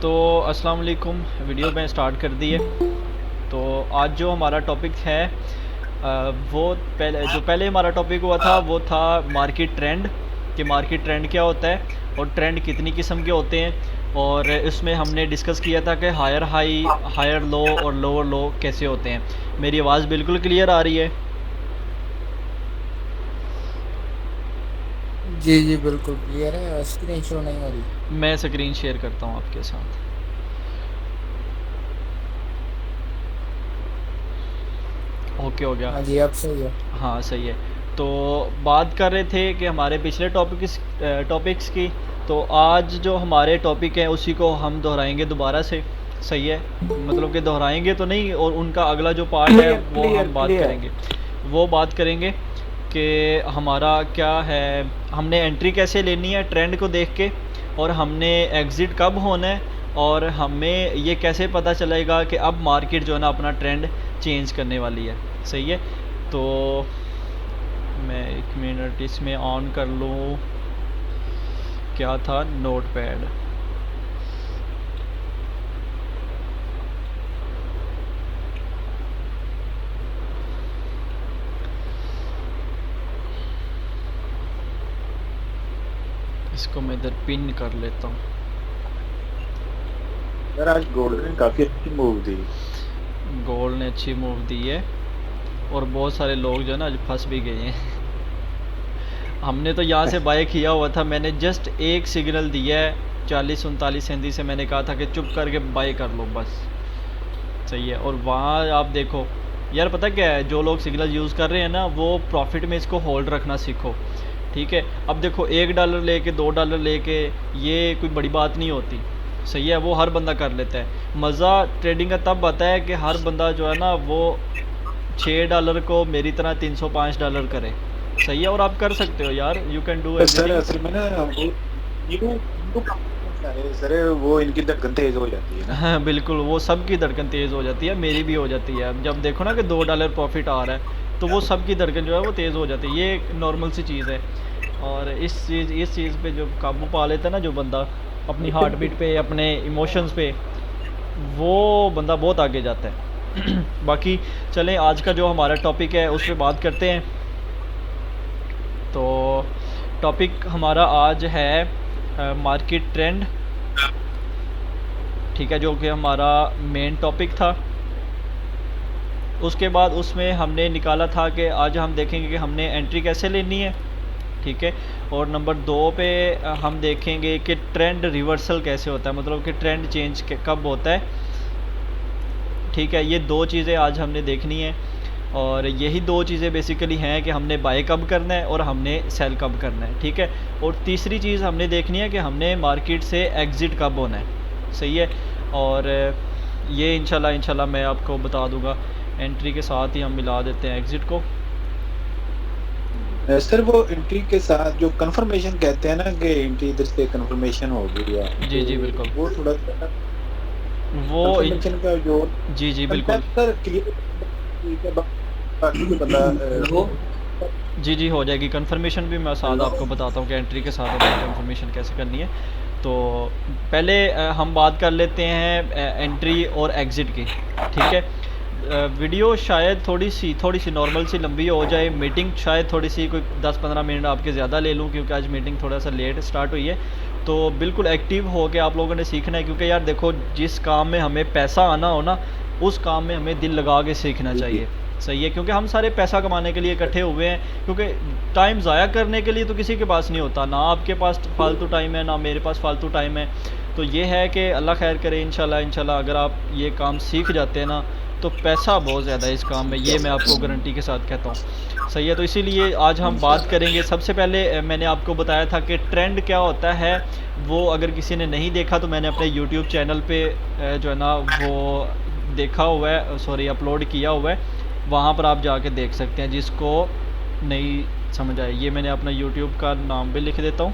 तो अस्सलाम वालेकुम। वीडियो में स्टार्ट कर दी है। तो आज जो हमारा टॉपिक है वो पहले हमारा टॉपिक हुआ था वो था मार्केट ट्रेंड, कि मार्केट ट्रेंड क्या होता है और ट्रेंड कितनी किस्म के होते हैं। और इसमें हमने डिस्कस किया था कि हायर हाई, हायर लो और लोअर लो कैसे होते हैं। मेरी आवाज़ बिल्कुल क्लियर आ रही है? जी जी बिल्कुल क्लियर है। स्क्रीन शो नहीं हो रही। मैं स्क्रीन शेयर करता हूँ आपके साथ। ओके हो गया। हाँ जी, अब सही है। हाँ सही है। तो बात कर रहे थे कि हमारे पिछले टॉपिक्स की। तो आज जो हमारे टॉपिक हैं उसी को हम दोहराएंगे दोबारा से। सही है, मतलब कि दोहराएंगे तो नहीं, और उनका अगला जो पार्ट है क्लियर वो क्लियर हम बात क्लियर। करेंगे। वो बात करेंगे कि हमारा क्या है, हमने एंट्री कैसे लेनी है ट्रेंड को देख के, और हमने एग्ज़िट कब होना है, और हमें ये कैसे पता चलेगा कि अब मार्केट जो है ना अपना ट्रेंड चेंज करने वाली है। सही है। तो मैं 1 मिनट इसमें ऑन कर लूँ। क्या था, नोट पैड। इसको मैं इधर पिन कर लेता हूँ। यार आज गोल्ड ने काफी अच्छी मूव दी। गोल्ड ने अच्छी मूव दी है, और बहुत सारे लोग जो है ना आज फंस भी गए हैं। हमने तो यहाँ से बाय किया हुआ था, मैंने जस्ट एक सिग्नल दिया है 40 39 37 से, मैंने कहा था कि चुप करके बाय कर लो बस। सही है। और वहाँ आप देखो यार, पता क्या है, जो लोग सिग्नल यूज़ कर रहे हैं ना वो प्रॉफिट में इसको होल्ड रखना सीखो। ठीक है। अब देखो $1 लेके $2 लेके ये कोई बड़ी बात नहीं होती। सही है, वो हर बंदा कर लेता है। मज़ा ट्रेडिंग का तब आता है कि हर बंदा जो है ना वो $6 को मेरी तरह $305 करे। सही है, और आप कर सकते हो यार, यू कैन डू तो सर एवरीथिंग। असल में ना वो न्यू कंपनी सर, वो इनकी धड़कन तेज हो जाती है ना। हाँ बिल्कुल, वो सबकी धड़कन तेज़ हो जाती है, मेरी भी हो जाती है। जब देखो ना कि $2 प्रॉफिट आ रहा है तो वो सबकी धड़कन जो है वो तेज़ हो जाती है, ये एक नॉर्मल सी चीज़ है। और इस चीज़ पे जो काबू पा लेता है ना जो बंदा, अपनी हार्ट बीट पे, अपने इमोशंस पे, वो बंदा बहुत आगे जाता है। बाकी चलें, आज का जो हमारा टॉपिक है उस पर बात करते हैं। तो टॉपिक हमारा आज है मार्केट ट्रेंड। ठीक है, जो कि हमारा मेन टॉपिक था। उसके बाद उसमें हमने निकाला था कि आज हम देखेंगे कि हमने एंट्री कैसे लेनी है। ठीक है। और नंबर 2 पे हम देखेंगे कि ट्रेंड रिवर्सल कैसे होता है, मतलब कि ट्रेंड चेंज कब होता है। ठीक है, ये दो चीज़ें आज हमने देखनी है। और यही दो चीज़ें बेसिकली हैं कि हमने बाय कब करना है और हमने सेल कब करना है। ठीक है। और तीसरी चीज़ हमने देखनी है कि हमने मार्केट से एग्ज़िट कब होना है। सही है। और ये इंशाल्लाह मैं आपको बता दूंगा। एंट्री के साथ ही हम मिला देते हैं एग्ज़िट को। सर वो एंट्री के साथ जो कंफर्मेशन कहते हैं ना कि एंट्री इधर से कंफर्मेशन हो गई है, जी तो जी बिल्कुल। वो थोड़ा सा वो कंफर्मेशन का जो जी जी बिल्कुल। कंसेप्ट सर क्लियर, बाकी जो बंदा वो जी जी हो जाएगी कंफर्मेशन भी, मैं साथ आपको बताता हूँ कि एंट्री के साथ हमें कंफर्मेशन कैसे करनी है। तो पहले हम बात कर लेते हैं एंट्री और एग्ज़िट की। ठीक है। वीडियो शायद थोड़ी सी नॉर्मल सी लंबी हो जाए, मीटिंग शायद थोड़ी सी कोई 10 15 मिनट आपके ज़्यादा ले लूँ, क्योंकि आज मीटिंग थोड़ा सा लेट स्टार्ट हुई है। तो बिल्कुल एक्टिव हो के आप लोगों ने सीखना है, क्योंकि यार देखो, जिस काम में हमें पैसा आना हो ना, उस काम में हमें दिल लगा के सीखना चाहिए। सही है, क्योंकि हम सारे पैसा कमाने के लिए इकट्ठे हुए हैं, क्योंकि टाइम ज़ाया करने के लिए तो किसी के पास नहीं होता, ना आपके पास फालतू टाइम है ना मेरे पास फालतू टाइम है। तो ये है कि अल्लाह खैर करे, इंशाल्लाह अगर आप ये काम सीख जाते हैं ना तो पैसा बहुत ज़्यादा है इस काम में, ये मैं आपको गारंटी के साथ कहता हूँ। सही है। तो इसीलिए आज हम बात करेंगे। सबसे पहले मैंने आपको बताया था कि ट्रेंड क्या होता है। वो अगर किसी ने नहीं देखा तो मैंने अपने यूट्यूब चैनल पे जो है ना वो देखा हुआ है, सॉरी अपलोड किया हुआ है, वहाँ पर आप जाके देख सकते हैं जिसको नहीं समझ आए। ये मैंने अपना यूट्यूब का नाम भी लिख देता हूँ,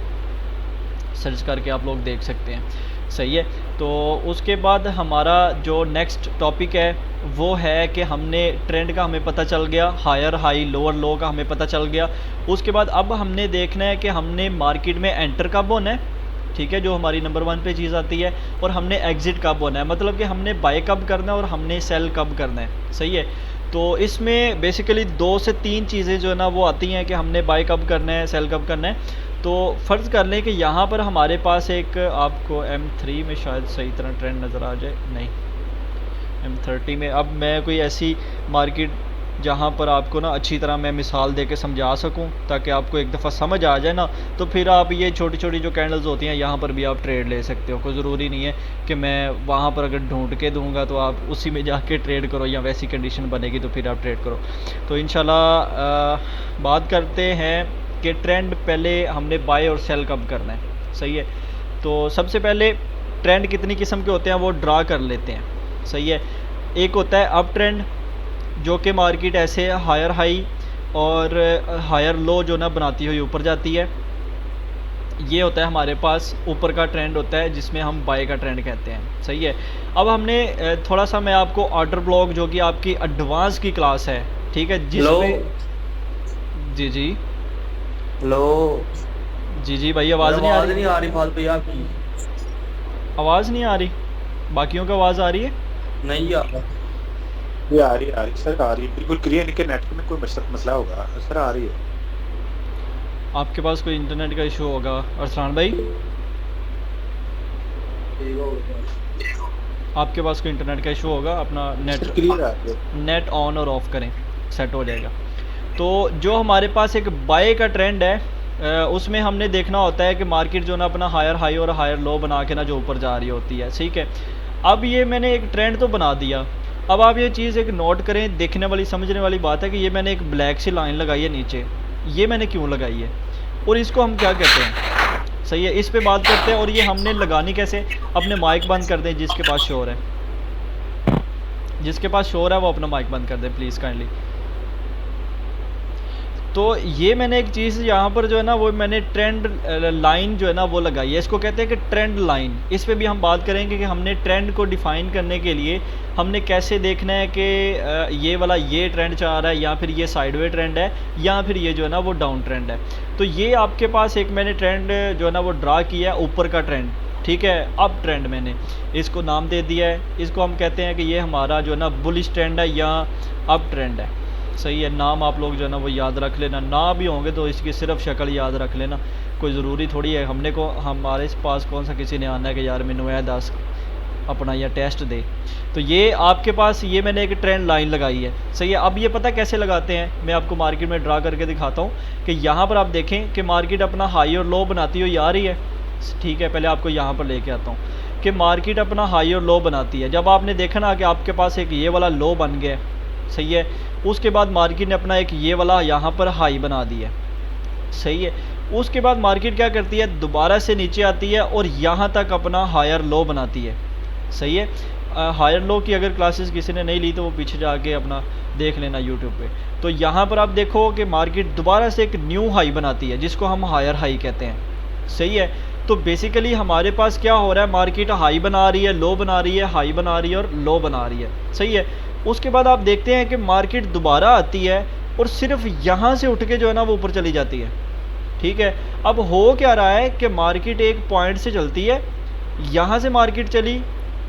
सर्च करके आप लोग देख सकते हैं। सही है। तो उसके बाद हमारा जो नेक्स्ट टॉपिक है वो है कि हमने ट्रेंड का हमें पता चल गया, हायर हाई लोअर लो का हमें पता चल गया। उसके बाद अब हमने देखना है कि हमने मार्केट में एंटर कब होना है ठीक है, जो हमारी नंबर 1 पे चीज़ आती है, और हमने एग्ज़िट कब होना है, मतलब कि हमने बाय कब करना है और हमने सेल कब करना है। सही है, तो इसमें बेसिकली 2 से 3 चीज़ें जो है ना वो आती हैं कि हमने बाय कब करना है, सेल कब करना है। तो फ़र्ज़ कर लें कि यहाँ पर हमारे पास एक, आपको M3 में शायद सही तरह ट्रेंड नज़र आ जाए, नहीं M30 में। अब मैं कोई ऐसी मार्केट जहाँ पर आपको ना अच्छी तरह मैं मिसाल दे के समझा सकूँ, ताकि आपको एक दफ़ा समझ आ जाए ना, तो फिर आप ये छोटी छोटी जो कैंडल्स होती हैं यहाँ पर भी आप ट्रेड ले सकते हो। कोई ज़रूरी नहीं है कि मैं वहाँ पर अगर ढूंढ के दूँगा तो आप उसी में जाके ट्रेड करो, या वैसी कंडीशन बनेगी तो फिर आप ट्रेड करो। तो इंशाल्लाह बात करते हैं कि ट्रेंड पहले हमने बाय और सेल कब करना है। सही है, तो सबसे पहले ट्रेंड कितनी किस्म के होते हैं वो ड्रा कर लेते हैं। सही है, एक होता है अप ट्रेंड, जो कि मार्केट ऐसे हायर हाई और हायर लो जो ना बनाती हुई ऊपर जाती है। ये होता है हमारे पास ऊपर का ट्रेंड होता है, जिसमें हम बाय का ट्रेंड कहते हैं। सही है, अब हमने थोड़ा सा मैं आपको ऑर्डर ब्लॉक, जो कि आपकी एडवांस की क्लास है, ठीक है, जिसमें जी जी हेलो जी भाई, आवाज़ नहीं आ रही फाल भैया आपकी आवाज़ नहीं आ रही, बाकियों की आवाज़ आ रही है? नहीं यार, ये आ रही सर, आ रही है बिल्कुल क्लियर। इनके नेट में कोई मसला होगा सर, आ रही है। आपके पास कोई इंटरनेट का इशू होगा अरसलान भाई, आपके पास कोई इंटरनेट का इशू होगा, अपना नेट क्लियर आ रही है। नेट ऑन और ऑफ करें, सेट हो जाएगा। तो जो हमारे पास एक बाय का ट्रेंड है, उसमें हमने देखना होता है कि मार्केट जो ना अपना हायर हाई और हायर लो बना के ना जो ऊपर जा रही होती है। ठीक है, अब ये मैंने एक ट्रेंड तो बना दिया। अब आप ये चीज़ एक नोट करें, देखने वाली समझने वाली बात है कि ये मैंने एक ब्लैक सी लाइन लगाई है नीचे, ये मैंने क्यों लगाई है और इसको हम क्या कहते हैं। सही है, इस पे बात करते हैं। और ये हमने लगानी कैसे, अपने माइक बंद कर दें, जिसके पास शोर है, जिसके पास शोर है वो अपना माइक बंद कर दें प्लीज़ काइंडली। तो ये मैंने एक चीज़ यहाँ पर जो है ना वो मैंने ट्रेंड लाइन जो है ना वो लगाई है, इसको कहते हैं कि ट्रेंड लाइन। इस पे भी हम बात करेंगे कि हमने ट्रेंड को डिफ़ाइन करने के लिए हमने कैसे देखना है कि ये वाला ये ट्रेंड चाह रहा है या फिर ये साइडवे ट्रेंड है या फिर ये जो है ना वो डाउन ट्रेंड है। तो ये आपके पास एक मैंने ट्रेंड जो है ना वो ड्रा किया है, ऊपर का ट्रेंड, ठीक है, अप ट्रेंड मैंने इसको नाम दे दिया है। इसको हम कहते हैं कि ये हमारा जो है ना बुलिश ट्रेंड है या अप ट्रेंड है। सही है, नाम आप लोग जो है ना वो याद रख लेना, ना भी होंगे तो इसकी सिर्फ शक्ल याद रख लेना, कोई ज़रूरी थोड़ी है हमने को हमारे पास कौन सा किसी ने आना है कि यार मैनू ए दस अपना या टेस्ट दे। तो ये आपके पास ये मैंने एक ट्रेंड लाइन लगाई है। सही है, अब ये पता कैसे लगाते हैं, मैं आपको मार्केट में ड्रा करके दिखाता हूँ कि यहाँ पर आप देखें कि मार्केट अपना हाई और लो बनाती हुई आ रही है। ठीक है, पहले आपको यहाँ पर लेके आता हूँ कि मार्केट अपना हाई और लो बनाती है। जब आपने देखा ना कि आपके पास एक ये वाला लो बन गया, सही है, उसके बाद मार्केट ने अपना एक ये वाला यहाँ पर हाई बना दिया। सही है, उसके बाद मार्केट क्या करती है, दोबारा से नीचे आती है और यहाँ तक अपना हायर लो बनाती है। सही है, हायर लो की अगर क्लासेस किसी ने नहीं ली तो वो पीछे जाके अपना देख लेना यूट्यूब पे। तो यहाँ पर आप देखो कि मार्केट दोबारा से एक न्यू हाई बनाती है, जिसको हम हायर हाई कहते हैं। सही है, तो बेसिकली हमारे पास क्या हो रहा है, मार्केट हाई बना रही है, लो बना रही है, हाई बना रही है और लो बना रही है। सही है, उसके बाद आप देखते हैं कि मार्केट दोबारा आती है और सिर्फ यहाँ से उठ के जो है ना वो ऊपर चली जाती है। ठीक है, अब हो क्या रहा है कि मार्केट एक पॉइंट से चलती है, यहाँ से मार्केट चली,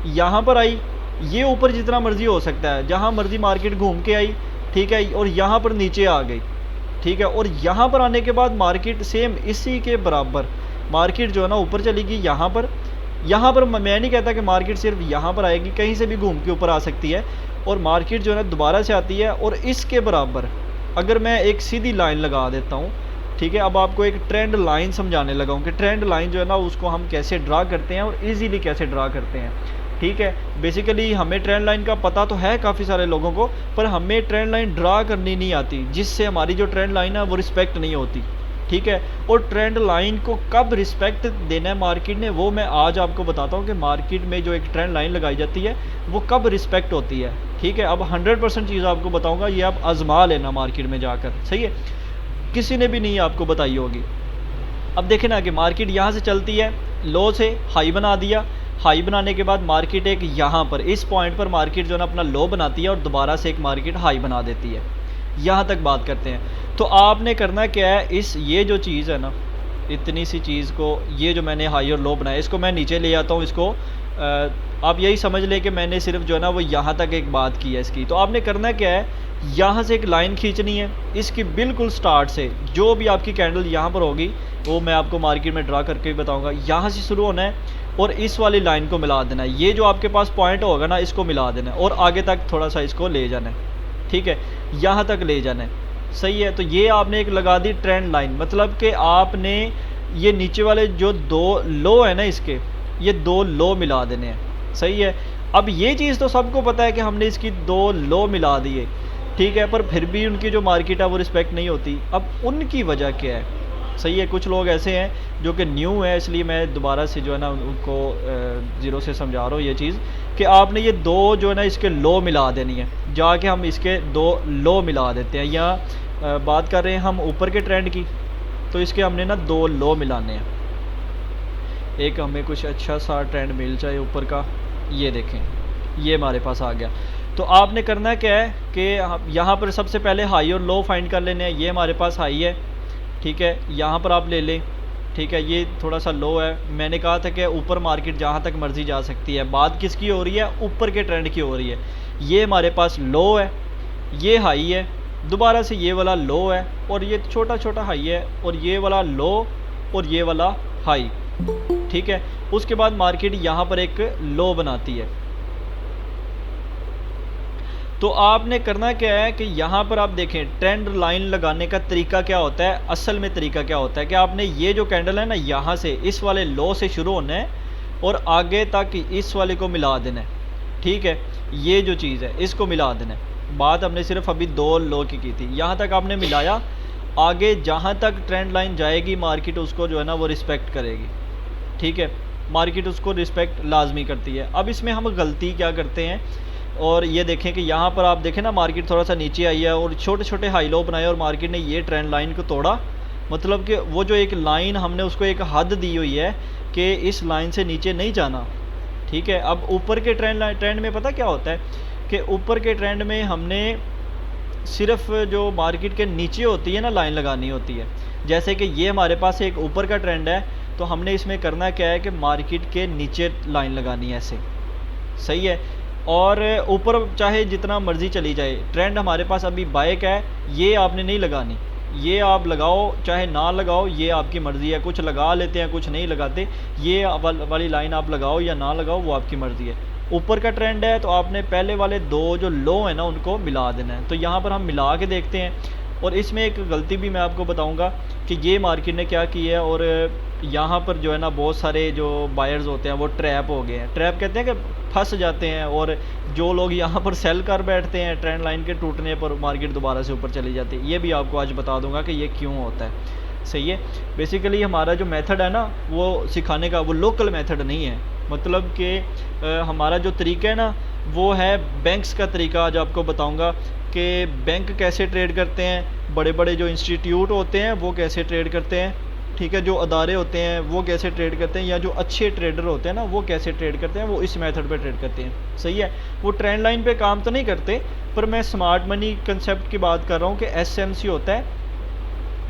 यहाँ पर आई, ये ऊपर जितना मर्जी हो सकता है, जहाँ मर्जी मार्केट घूम के आई, ठीक है, और यहाँ पर नीचे आ गई। ठीक है, और यहाँ पर आने के बाद मार्केट सेम इसी के बराबर मार्केट जो है ना ऊपर चलेगी। यहाँ पर मैं नहीं कहता कि मार्केट सिर्फ यहाँ पर आएगी, कहीं से भी घूम के ऊपर आ सकती है और मार्केट जो है ना दोबारा से आती है। और इसके बराबर अगर मैं एक सीधी लाइन लगा देता हूँ, ठीक है, अब आपको एक ट्रेंड लाइन समझाने लगा हूँ कि ट्रेंड लाइन जो है ना उसको हम कैसे ड्रा करते हैं और इजीली कैसे ड्रा करते हैं। ठीक है, बेसिकली हमें ट्रेंड लाइन का पता तो है काफ़ी सारे लोगों को, पर हमें ट्रेंड लाइन ड्रा करनी नहीं आती, जिससे हमारी जो ट्रेंड लाइन है वो रिस्पेक्ट नहीं होती। ठीक है, और ट्रेंड लाइन को कब रिस्पेक्ट देना है मार्केट ने, वो मैं आज आपको बताता हूँ कि मार्केट में जो एक ट्रेंड लाइन लगाई जाती है वो कब रिस्पेक्ट होती है। ठीक है, अब 100% चीज़ आपको बताऊँगा, ये आप आजमा लेना मार्केट में जाकर। सही है, किसी ने भी नहीं आपको बताई होगी। अब देखें ना कि मार्केट यहाँ से चलती है, लो से हाई बना दिया, हाई बनाने के बाद मार्केट एक यहाँ पर इस पॉइंट पर मार्केट जो है ना अपना लो बनाती है और दोबारा से एक मार्केट हाई बना देती है। यहाँ तक बात करते हैं। तो आपने करना क्या है, ये जो चीज़ है ना, इतनी सी चीज़ को, ये जो मैंने हाई और लो बनाया, इसको मैं नीचे ले आता हूँ। इसको आप यही समझ लें कि मैंने सिर्फ जो है ना वो यहाँ तक एक बात की है इसकी। तो आपने करना क्या है, यहाँ से एक लाइन खींचनी है इसकी बिल्कुल स्टार्ट से, जो भी आपकी कैंडल यहाँ पर होगी वो मैं आपको मार्केट में ड्रा करके भी बताऊँगा। यहाँ से शुरू होना है और इस वाली लाइन को मिला देना है। ये जो आपके पास पॉइंट होगा ना, इसको मिला देना है और आगे तक थोड़ा सा इसको ले जाना है। ठीक है, यहाँ तक ले जाना है। सही है, तो ये आपने एक लगा दी ट्रेंड लाइन, मतलब कि आपने ये नीचे वाले जो दो लो है ना इसके, ये दो लो मिला देने हैं। सही है, अब ये चीज़ तो सबको पता है कि हमने इसकी दो लो मिला दिए, ठीक है, पर फिर भी उनकी जो मार्केट है वो रिस्पेक्ट नहीं होती। अब उनकी वजह क्या है? सही है, कुछ लोग ऐसे हैं जो कि न्यू है, इसलिए मैं दोबारा से जो है ना उनको ज़ीरो से समझा रहा हूँ ये चीज़ कि आपने ये दो जो है ना इसके लो मिला देनी है। जाके हम इसके दो लो मिला देते हैं, या बात कर रहे हैं हम ऊपर के ट्रेंड की, तो इसके हमने ना दो लो मिलाने हैं। एक हमें कुछ अच्छा सा ट्रेंड मिल जाए ऊपर का, ये देखें ये हमारे पास आ गया। तो आपने करना क्या है कि यहाँ पर सबसे पहले हाई और लो फाइंड कर लेने हैं। ये हमारे पास हाई है, ठीक है, यहाँ पर आप ले लें, ठीक है, ये थोड़ा सा लो है। मैंने कहा था कि ऊपर मार्केट जहाँ तक मर्जी जा सकती है। बात किसकी हो रही है? ऊपर के ट्रेंड की हो रही है। ये हमारे पास लो है, ये हाई है, दोबारा से ये वाला लो है और ये छोटा छोटा हाई है और ये वाला लो और ये वाला हाई, ठीक है। उसके बाद मार्केट यहाँ पर एक लो बनाती है। तो आपने करना क्या है कि यहाँ पर आप देखें ट्रेंड लाइन लगाने का तरीका क्या होता है। असल में तरीका क्या होता है कि आपने ये जो कैंडल है ना, यहाँ से इस वाले लो से शुरू होना है और आगे तक इस वाले को मिला देना है, ठीक है। ये जो चीज़ है इसको मिला देना है। बात हमने सिर्फ अभी दो लो की थी, यहाँ तक आपने मिलाया। आगे जहाँ तक ट्रेंड लाइन जाएगी मार्केट उसको जो है ना वो रिस्पेक्ट करेगी, ठीक है। मार्केट उसको रिस्पेक्ट लाजमी करती है। अब इसमें हम गलती क्या करते हैं, और ये देखें कि यहाँ पर आप देखें ना मार्केट थोड़ा सा नीचे आई है और छोटे छोटे हाई लो बनाए और मार्केट ने ये ट्रेंड लाइन को तोड़ा। मतलब कि वो जो एक लाइन हमने उसको एक हद दी हुई है कि इस लाइन से नीचे नहीं जाना, ठीक है। अब ऊपर के ट्रेंड में पता क्या होता है कि ऊपर के ट्रेंड में हमने सिर्फ जो मार्केट के नीचे होती है ना लाइन लगानी होती है। जैसे कि ये हमारे पास एक ऊपर का ट्रेंड है, तो हमने इसमें करना क्या है कि मार्केट के नीचे लाइन लगानी है ऐसे, सही है। और ऊपर चाहे जितना मर्जी चली जाए, ट्रेंड हमारे पास अभी बाय का है, ये आपने नहीं लगानी। ये आप लगाओ चाहे ना लगाओ, ये आपकी मर्ज़ी है। कुछ लगा लेते हैं, कुछ नहीं लगाते। ये वाली लाइन आप लगाओ या ना लगाओ वो आपकी मर्ज़ी है। ऊपर का ट्रेंड है तो आपने पहले वाले दो जो लो है ना उनको मिला देना है। तो यहाँ पर हम मिला के देखते हैं। और इसमें एक गलती भी मैं आपको बताऊंगा कि ये मार्केट ने क्या की है, और यहाँ पर जो है ना बहुत सारे जो बायर्स होते हैं वो ट्रैप हो गए हैं। ट्रैप कहते हैं कि फंस जाते हैं, और जो लोग यहाँ पर सेल कर बैठते हैं ट्रेंड लाइन के टूटने पर मार्केट दोबारा से ऊपर चली जाती है। ये भी आपको आज बता दूंगा कि ये क्यों होता है, सही है। बेसिकली हमारा जो मेथड है ना वो सिखाने का वो लोकल मेथड नहीं है। मतलब कि हमारा जो तरीका है ना वो है बैंक्स का तरीका। आज आपको बताऊंगा कि बैंक कैसे ट्रेड करते हैं, बड़े बड़े जो इंस्टीट्यूट होते हैं वो कैसे ट्रेड करते हैं, ठीक है। जो अदारे होते हैं वो कैसे ट्रेड करते हैं, या जो अच्छे ट्रेडर होते हैं ना वो कैसे ट्रेड करते हैं, वो इस मेथड पे ट्रेड करते हैं, सही है। वो ट्रेंड लाइन पे काम तो नहीं करते, पर मैं स्मार्ट मनी कंसेप्ट की बात कर रहा हूँ कि SMC होता है।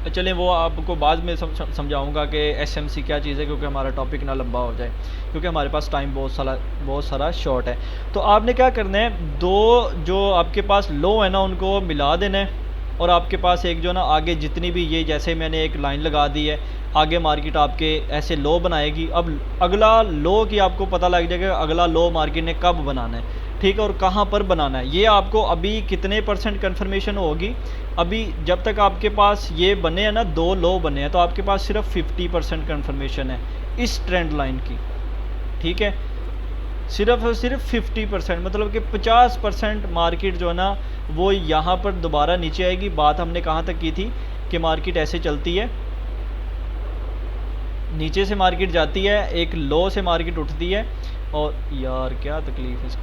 चलें वो आपको बाद में समझाऊंगा कि SMC क्या चीज़ है, क्योंकि हमारा टॉपिक ना लंबा हो जाए, क्योंकि हमारे पास टाइम बहुत सारा शॉर्ट है। तो आपने क्या करना है, दो जो आपके पास लो है ना उनको मिला देना है, और आपके पास एक जो ना आगे जितनी भी ये जैसे मैंने एक लाइन लगा दी है, आगे मार्केट आपके ऐसे लो बनाएगी। अब अगला लो की आपको पता लग जाएगा अगला लो मार्केट ने कब बनाना है, ठीक है, और कहाँ पर बनाना है। ये आपको अभी कितने % कन्फर्मेशन होगी, अभी जब तक आपके पास ये बने हैं ना दो लो बने हैं तो आपके पास सिर्फ 50% कन्फर्मेशन है इस ट्रेंड लाइन की, ठीक है। सिर्फ 50%, मतलब कि 50% मार्केट जो है ना वो यहाँ पर दोबारा नीचे आएगी। बात हमने कहाँ तक की थी कि मार्केट ऐसे चलती है, नीचे से मार्केट जाती है, एक लो से मार्केट उठती है, और यार क्या तकलीफ है इसको,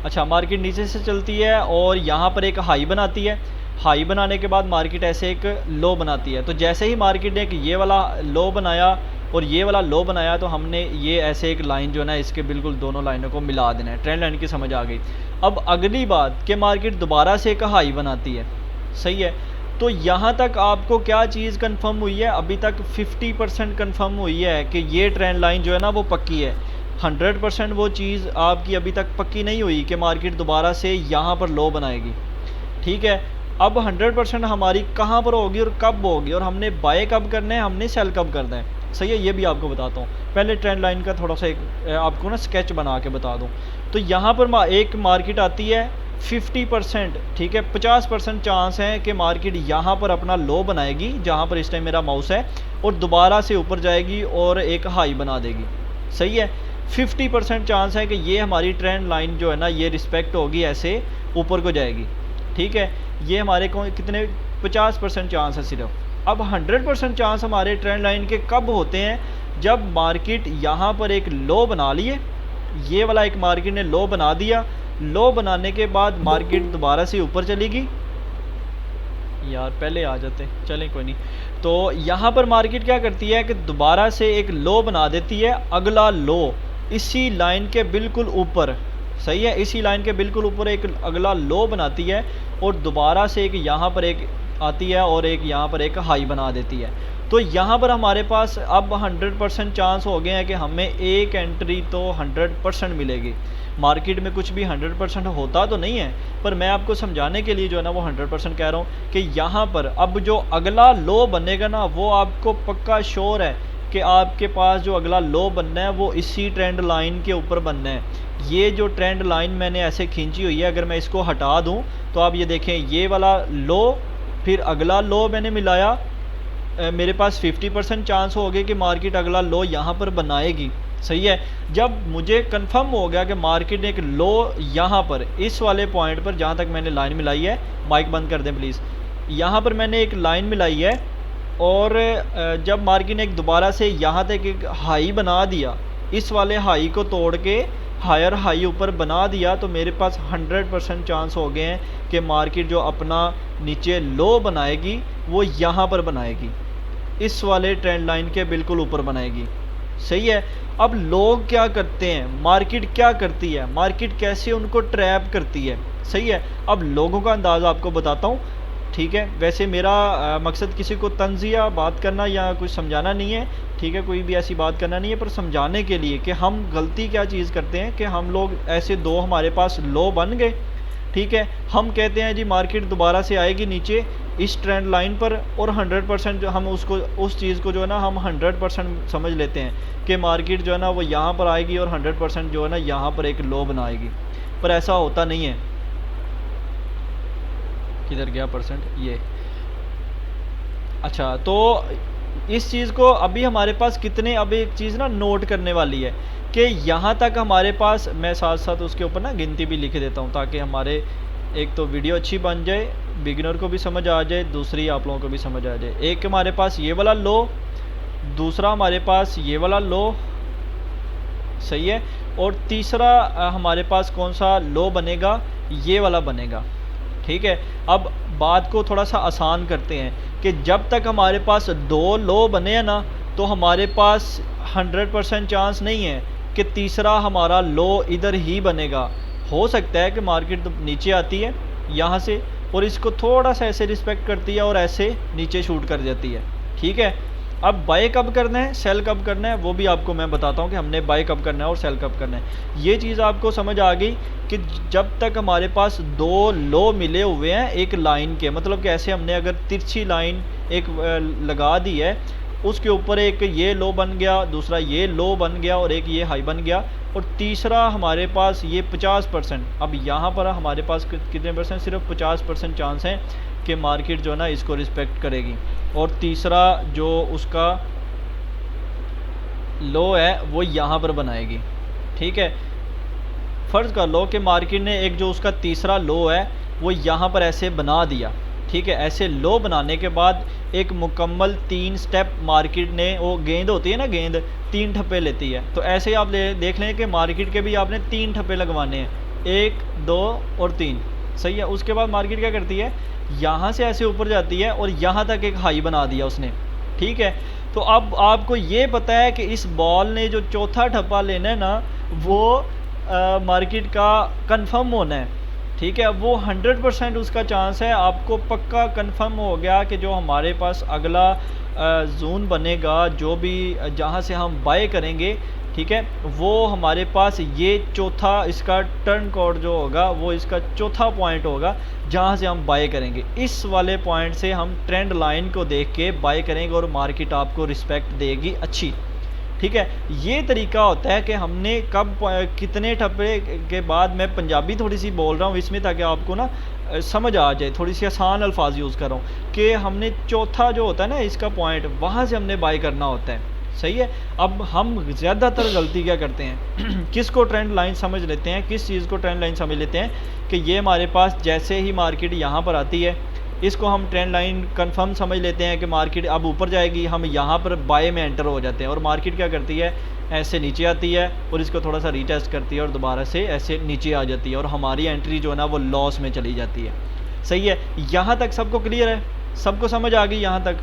अच्छा मार्केट नीचे से चलती है और यहाँ पर एक हाई बनाती है। हाई बनाने के बाद मार्केट ऐसे एक लो बनाती है। तो जैसे ही मार्केट ने एक ये वाला लो बनाया और ये वाला लो बनाया, तो हमने ये ऐसे एक लाइन जो है ना इसके बिल्कुल दोनों लाइनों को मिला देना है। ट्रेंड लाइन की समझ आ गई। अब अगली बात कि मार्केट दोबारा से एक हाई बनाती है, सही है। तो यहाँ तक आपको क्या चीज़ कंफर्म हुई है? अभी तक 50% कंफर्म हुई है कि ये ट्रेंड लाइन जो है ना वो पक्की है। 100% वो चीज़ आपकी अभी तक पक्की नहीं हुई कि मार्केट दोबारा से यहाँ पर लो बनाएगी। ठीक है, अब 100% हमारी कहाँ पर होगी और कब होगी, और हमने बाय कब करना है, हमने सेल कब करना है। सही है, ये भी आपको बताता हूँ। पहले ट्रेंड लाइन का थोड़ा सा एक आपको ना स्केच बना के बता दूँ। तो यहाँ पर एक मार्केट आती है 50%, ठीक है, 50% चांस है कि मार्केट यहाँ पर अपना लो बनाएगी जहाँ पर इस टाइम मेरा माउस है, और दोबारा से ऊपर जाएगी और एक हाई बना देगी। सही है, 50% चांस है कि ये हमारी ट्रेंड लाइन जो है ना ये रिस्पेक्ट होगी, ऐसे ऊपर को जाएगी। ठीक है, ये हमारे को कितने 50% चांस है सिर्फ। अब 100% चांस हमारे ट्रेंड लाइन के कब होते हैं? जब मार्केट यहाँ पर एक लो बना लिए, ये वाला एक मार्केट ने लो बना दिया, लो बनाने के बाद मार्केट दोबारा से ऊपर चलेगी। यार पहले आ जाते, चलें कोई नहीं। तो यहाँ पर मार्केट क्या करती है कि दोबारा से एक लो बना देती है, अगला लो इसी लाइन के बिल्कुल ऊपर। सही है, इसी लाइन के बिल्कुल ऊपर एक अगला लो बनाती है, और दोबारा से एक यहाँ पर एक आती है और एक यहाँ पर एक हाई बना देती है। तो यहाँ पर हमारे पास अब 100% चांस हो गए हैं कि हमें एक एंट्री तो 100% मिलेगी। मार्केट में कुछ भी 100% होता तो नहीं है, पर मैं आपको समझाने के लिए जो है ना वो 100% कह रहा हूँ कि यहाँ पर अब जो अगला लो बनेगा ना वो आपको पक्का श्योर है कि आपके पास जो अगला लो बनना है वो इसी ट्रेंड लाइन के ऊपर बनना है। ये जो ट्रेंड लाइन मैंने ऐसे खींची हुई है, अगर मैं इसको हटा दूँ तो आप ये देखें, ये वाला लो फिर अगला लो मैंने मिलाया, मेरे पास 50% चांस हो गए कि मार्केट अगला लो यहाँ पर बनाएगी। सही है, जब मुझे कंफर्म हो गया कि मार्केट ने एक लो यहाँ पर इस वाले पॉइंट पर, जहाँ तक मैंने लाइन मिलाई है, माइक बंद कर दें प्लीज़, यहाँ पर मैंने एक लाइन मिलाई है, और जब मार्केट ने एक दोबारा से यहाँ तक एक हाई बना दिया, इस वाले हाई को तोड़ के हायर हाई ऊपर बना दिया, तो मेरे पास 100% चांस हो गए हैं कि मार्केट जो अपना नीचे लो बनाएगी वो यहाँ पर बनाएगी, इस वाले ट्रेंड लाइन के बिल्कुल ऊपर बनाएगी। सही है, अब लोग क्या करते हैं, मार्केट क्या करती है, मार्केट कैसे उनको ट्रैप करती है। सही है, अब लोगों का अंदाज़ा आपको बताता हूँ। ठीक है, वैसे मेरा मकसद किसी को तंज़िया बात करना या कुछ समझाना नहीं है, ठीक है, कोई भी ऐसी बात करना नहीं है, पर समझाने के लिए कि हम गलती क्या चीज़ करते हैं कि हम लोग ऐसे दो हमारे पास लो बन गए। ठीक है, हम कहते हैं जी मार्केट दोबारा से आएगी नीचे इस ट्रेंड लाइन पर, और 100% जो हम उसको उस चीज़ को जो है ना हम 100% समझ लेते हैं कि मार्केट जो है ना वो यहाँ पर आएगी और 100% जो है ना यहाँ पर एक लो बनाएगी, पर ऐसा होता नहीं है। किधर गया परसेंट ये? अच्छा, तो इस चीज़ को अभी हमारे पास कितने, अब एक चीज़ ना नोट करने वाली है कि यहाँ तक हमारे पास, मैं साथ साथ उसके ऊपर ना गिनती भी लिख देता हूँ ताकि हमारे एक तो वीडियो अच्छी बन जाए, बिगिनर को भी समझ आ जाए, दूसरी आप लोगों को भी समझ आ जाए। एक हमारे पास ये वाला लो, दूसरा हमारे पास ये वाला लो, सही है, और तीसरा हमारे पास कौन सा लो बनेगा, ये वाला बनेगा। ठीक है, अब बात को थोड़ा सा आसान करते हैं कि जब तक हमारे पास दो लो बने हैं ना, तो हमारे पास 100% चांस नहीं है कि तीसरा हमारा लो इधर ही बनेगा। हो सकता है कि मार्केट नीचे आती है यहाँ से और इसको थोड़ा सा ऐसे रिस्पेक्ट करती है और ऐसे नीचे शूट कर जाती है। ठीक है, अब बाय कब करना है, सेल कब करना है, वो भी आपको मैं बताता हूँ कि हमने बाय कब करना है और सेल कब करना है। ये चीज़ आपको समझ आ गई कि जब तक हमारे पास दो लो मिले हुए हैं एक लाइन के, मतलब कि ऐसे हमने अगर तिरछी लाइन एक लगा दी है, उसके ऊपर एक ये लो बन गया, दूसरा ये लो बन गया और एक ये हाई बन गया, और तीसरा हमारे पास ये 50%। अब यहाँ पर हमारे पास कितने परसेंट, सिर्फ 50% चांस है कि मार्केट जो है ना इसको रिस्पेक्ट करेगी, और तीसरा जो उसका लो है वो यहाँ पर बनाएगी। ठीक है, फ़र्ज़ कर लो कि मार्केट ने एक जो उसका तीसरा लो है वो यहाँ पर ऐसे बना दिया। ठीक है, ऐसे लो बनाने के बाद एक मुकम्मल 3 स्टेप मार्केट ने, वो गेंद होती है ना, गेंद 3 ठप्पे लेती है, तो ऐसे आप देख लें कि मार्केट के भी आपने 3 ठप्पे लगवाने हैं, 1 2 और 3। सही है, उसके बाद मार्केट क्या करती है, यहाँ से ऐसे ऊपर जाती है और यहाँ तक एक हाई बना दिया उसने। ठीक है, तो अब आपको ये पता है कि इस बॉल ने जो चौथा ठप्पा लेना है ना वो मार्केट का कंफर्म होना है। ठीक है, वो 100% उसका चांस है, आपको पक्का कंफर्म हो गया कि जो हमारे पास अगला जोन बनेगा, जो भी जहाँ से हम बाय करेंगे, ठीक है, वो हमारे पास ये चौथा इसका टर्न कोड जो होगा वो इसका चौथा पॉइंट होगा जहाँ से हम बाय करेंगे। इस वाले पॉइंट से हम ट्रेंड लाइन को देख के बाय करेंगे और मार्केट आपको रिस्पेक्ट देगी अच्छी। ठीक है, ये तरीका होता है कि हमने कब कितने टप्पे के बाद, मैं पंजाबी थोड़ी सी बोल रहा हूँ इसमें ताकि आपको ना समझ आ जाए, थोड़ी सी आसान अल्फाज यूज़ कर रहा हूँ कि हमने चौथा जो होता है ना इसका पॉइंट, वहाँ से हमने बाय करना होता है। सही है। अब हम ज़्यादातर गलती क्या करते हैं किसको ट्रेंड लाइन समझ लेते हैं, किस चीज़ को ट्रेंड लाइन समझ लेते हैं कि ये हमारे पास जैसे ही मार्केट यहाँ पर आती है इसको हम ट्रेंड लाइन कंफर्म समझ लेते हैं कि मार्केट अब ऊपर जाएगी, हम यहाँ पर बाय में एंटर हो जाते हैं और मार्केट क्या करती है, ऐसे नीचे आती है और इसको थोड़ा सा रीटेस्ट करती है और दोबारा से ऐसे नीचे आ जाती है और हमारी एंट्री जो है ना वो लॉस में चली जाती है। सही है, यहाँ तक सबको क्लियर है, सबको समझ आ गई यहाँ तक?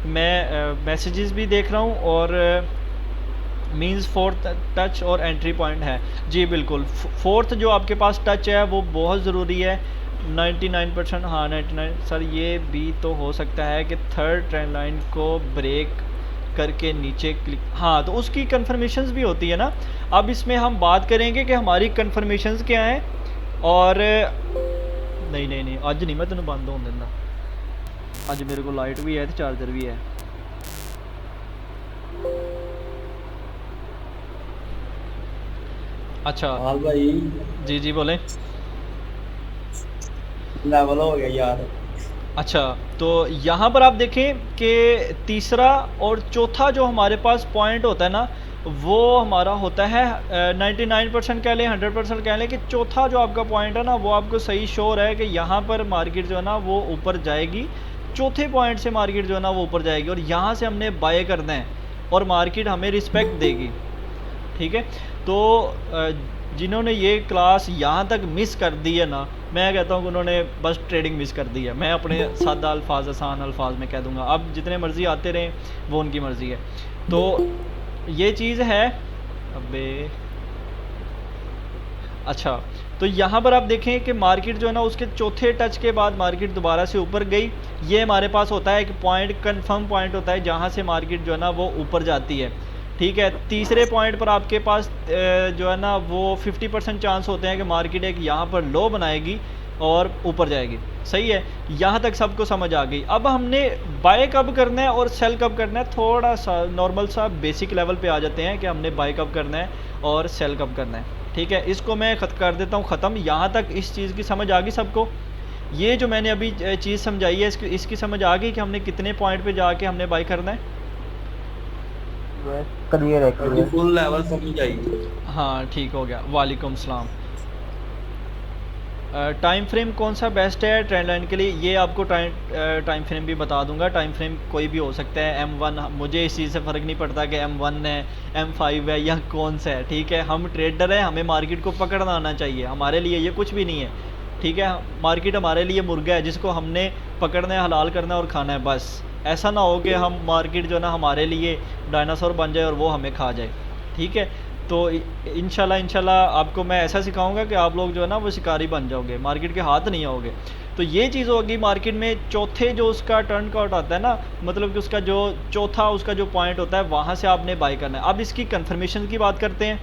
मैं मैसेजेस भी देख रहा हूँ और मींस फोर्थ टच और एंट्री पॉइंट है जी बिल्कुल। फोर्थ जो आपके पास टच है वो बहुत ज़रूरी है। 99%, हाँ 99 सर, ये भी तो हो सकता है कि थर्ड ट्रेंड लाइन को ब्रेक करके नीचे क्लिक, हाँ तो उसकी कन्फर्मेशंस भी होती है ना। अब इसमें हम बात करेंगे कि हमारी कन्फर्मेशंस क्या हैं और नहीं अज नहीं मैं तेन बंद होने देना, अज मेरे को लाइट भी है तो चार्जर भी है। अच्छा हाँ भाई, जी बोलें। लेवल हो गया यार। अच्छा, तो यहाँ पर आप देखें कि तीसरा और चौथा जो हमारे पास पॉइंट होता है ना वो हमारा होता है 99% कह लें, 100% कह लें कि चौथा जो आपका पॉइंट है ना वो आपको सही श्योर है कि यहाँ पर मार्केट जो है ना वो ऊपर जाएगी, चौथे पॉइंट से मार्केट जो है ना वो ऊपर जाएगी और यहाँ से हमने बाय करना है और मार्केट हमें रिस्पेक्ट देगी। ठीक है, तो जिन्होंने ये क्लास यहाँ तक मिस कर दी है ना, मैं कहता हूँ कि उन्होंने बस ट्रेडिंग मिस कर दी है। मैं अपने सादा अल्फाज, आसान अल्फाज में कह दूँगा, अब जितने मर्ज़ी आते रहें वो उनकी मर्ज़ी है। तो ये चीज़ है। अबे अच्छा, तो यहाँ पर आप देखें कि मार्केट जो है ना उसके चौथे टच के बाद मार्केट दोबारा से ऊपर गई। ये हमारे पास होता है एक पॉइंट, कंफर्म पॉइंट होता है जहाँ से मार्केट जो है ना वो ऊपर जाती है। ठीक है, तीसरे पॉइंट पर आपके पास जो है ना वो 50% चांस होते हैं कि मार्केट एक यहाँ पर लो बनाएगी और ऊपर जाएगी। सही है, यहाँ तक सबको समझ आ गई। अब हमने बाय कब करना है और सेल कब करना है, थोड़ा सा नॉर्मल सा बेसिक लेवल पे आ जाते हैं कि हमने बाय कब करना है और सेल कब करना है। ठीक है, इसको मैं कर देता हूँ ख़त्म। यहाँ तक इस चीज़ की समझ आ गई सबको? ये जो मैंने अभी चीज़ समझाई है इसकी समझ आ गई कि हमने कितने पॉइंट पे जाके हमने बाय करना है? क्लियर है, क्लियर। फुल लेवल समझ आई। हाँ ठीक हो गया, वालेकुम सलाम। टाइम फ्रेम कौन सा बेस्ट है ट्रेंड लाइन के लिए, ये आपको टाइम फ्रेम भी बता दूंगा। टाइम फ्रेम कोई भी हो सकता है, M1, मुझे इस चीज़ से फ़र्क नहीं पड़ता कि M1 है, M5 है या कौन सा है। ठीक है, हम ट्रेडर हैं, हमें मार्केट को पकड़ना आना चाहिए, हमारे लिए ये कुछ भी नहीं है। ठीक है, मार्केट हमारे लिए मुर्गा है जिसको हमने पकड़ना है, हलाल करना है और खाना है बस। ऐसा ना हो कि हम मार्केट जो ना हमारे लिए डायनासोर बन जाए और वो हमें खा जाए। ठीक है, तो इंशाल्लाह आपको मैं ऐसा सिखाऊंगा कि आप लोग जो है ना वो शिकारी बन जाओगे, मार्केट के हाथ नहीं आओगे। तो ये चीज़ होगी मार्केट में। चौथे जो उसका टर्न आउट आता है ना, मतलब कि उसका जो चौथा उसका जो पॉइंट होता है वहाँ से आपने बाय करना है। अब इसकी कन्फर्मेशन की बात करते हैं।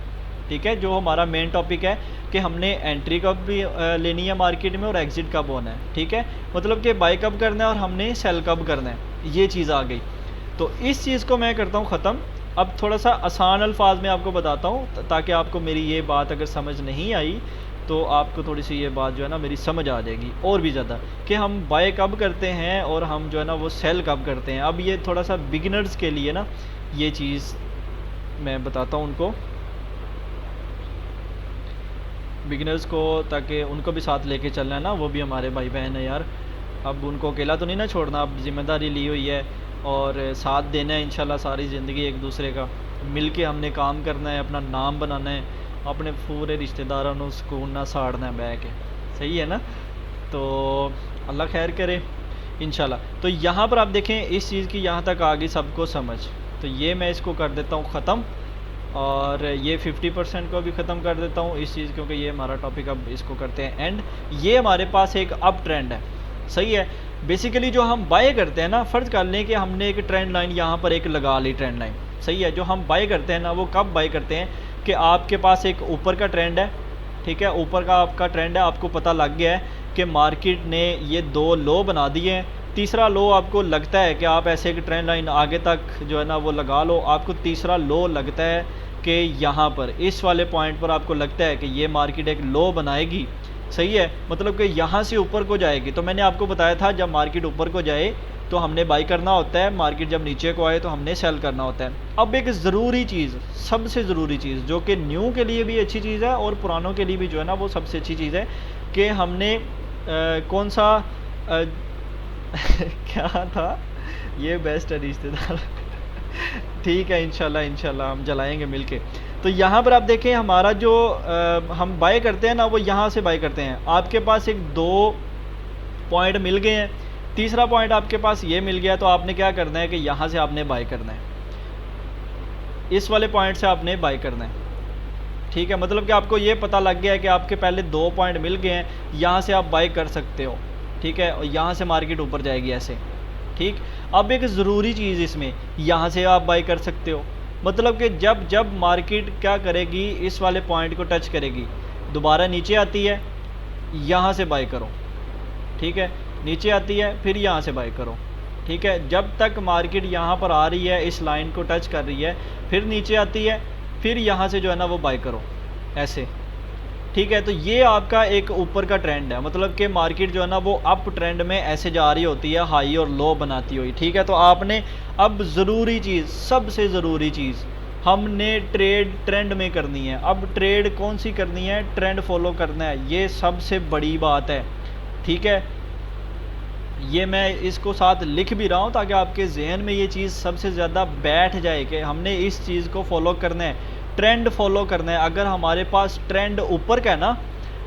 ठीक है, जो हमारा मेन टॉपिक है कि हमने एंट्री कब भी लेनी है मार्केट में और एग्ज़िट कब होना है। ठीक है, मतलब कि बाय कब करना है और हमने सेल कब करना है, ये चीज़ आ गई। तो इस चीज़ को मैं करता हूँ ख़त्म। अब थोड़ा सा आसान अल्फाज में आपको बताता हूँ ताकि आपको मेरी ये बात अगर समझ नहीं आई तो आपको थोड़ी सी ये बात जो है ना मेरी समझ आ जाएगी और भी ज़्यादा, कि हम बाय कब करते हैं और हम जो है ना वो सेल कब करते हैं। अब ये थोड़ा सा बिगिनर्स के लिए ना ये चीज़ मैं बताता हूँ उनको, बिगिनर्स को, ताकि उनको भी साथ लेके चलना है ना, वो भी हमारे भाई बहन है यार। अब उनको अकेला तो नहीं ना छोड़ना, अब जिम्मेदारी ली हुई है और साथ देना है इंशाल्लाह सारी ज़िंदगी एक दूसरे का। मिल के हमने काम करना है, अपना नाम बनाना है, अपने पूरे रिश्तेदारों को सुकून ना साड़ना है बह के। सही है ना, तो अल्लाह खैर करे इंशाल्लाह। तो यहाँ पर आप देखें इस चीज़ की यहाँ तक आ गई सबको समझ। तो ये मैं इसको कर देता हूँ ख़त्म और ये 50% को भी ख़त्म कर देता हूँ इस चीज़, क्योंकि ये हमारा टॉपिक, अब इसको करते हैं एंड। ये हमारे पास एक अप ट्रेंड है, सही है। बेसिकली जो हम बाय करते हैं ना, फ़र्ज़ कर लें कि हमने एक ट्रेंड लाइन यहाँ पर एक लगा ली, ट्रेंड लाइन, सही है। जो हम बाय करते हैं ना, वो कब बाय करते हैं कि आपके पास एक ऊपर का ट्रेंड है, ठीक है, ऊपर का आपका ट्रेंड है, आपको पता लग गया है कि मार्केट ने ये 2 लो बना दिए हैं, तीसरा लो आपको लगता है कि आप ऐसे एक ट्रेंड लाइन आगे तक जो है ना वो लगा लो, आपको तीसरा लो लगता है कि यहाँ पर इस वाले पॉइंट पर आपको लगता है कि ये मार्केट एक लो बनाएगी, सही है, मतलब कि यहाँ से ऊपर को जाएगी। तो मैंने आपको बताया था जब मार्केट ऊपर को जाए तो हमने बाई करना होता है, मार्केट जब नीचे को आए तो हमने सेल करना होता है। अब एक ज़रूरी चीज़, सबसे ज़रूरी चीज़, जो कि न्यू के लिए भी अच्छी चीज़ है और पुरानों के लिए भी जो है ना वो सबसे अच्छी चीज़ है, कि हमने कौन सा क्या था, ये बेस्ट है रिश्तेदार ठीक है, इंशाल्लाह हम जलाएंगे मिलके। तो यहाँ पर आप देखें हमारा जो हम बाय करते हैं ना, वो यहाँ से बाय करते हैं। आपके पास एक 2 पॉइंट मिल गए हैं, तीसरा पॉइंट आपके पास ये मिल गया, तो आपने क्या करना है कि यहाँ से आपने बाय करना है, इस वाले पॉइंट से आपने बाय करना है, ठीक है। मतलब कि आपको ये पता लग गया है कि आपके पहले 2 पॉइंट मिल गए हैं, यहाँ से आप बाय कर सकते हो, ठीक है, और यहाँ से मार्केट ऊपर जाएगी ऐसे, ठीक। अब एक ज़रूरी चीज़ इसमें, यहाँ से आप बाय कर सकते हो, मतलब कि जब जब मार्केट क्या करेगी, इस वाले पॉइंट को टच करेगी, दोबारा नीचे आती है, यहाँ से बाय करो, ठीक है, नीचे आती है फिर यहाँ से बाय करो, ठीक है। जब तक मार्केट यहाँ पर आ रही है, इस लाइन को टच कर रही है, फिर नीचे आती है, फिर यहाँ से जो है ना वो बाय करो ऐसे, ठीक है। तो ये आपका एक ऊपर का ट्रेंड है, मतलब कि मार्केट जो है ना वो अप ट्रेंड में ऐसे जा रही होती है, हाई और लो बनाती हुई, ठीक है। तो आपने अब ज़रूरी चीज़, सबसे ज़रूरी चीज़, हमने ट्रेड ट्रेंड में करनी है। अब ट्रेड कौन सी करनी है, ट्रेंड फॉलो करना है, ये सबसे बड़ी बात है, ठीक है। ये मैं इसको साथ लिख भी रहा हूँ ताकि आपके जहन में ये चीज़ सबसे ज़्यादा बैठ जाए कि हमने इस चीज़ को फॉलो करना है, ट्रेंड फॉलो करना है। अगर हमारे पास ट्रेंड ऊपर का है ना,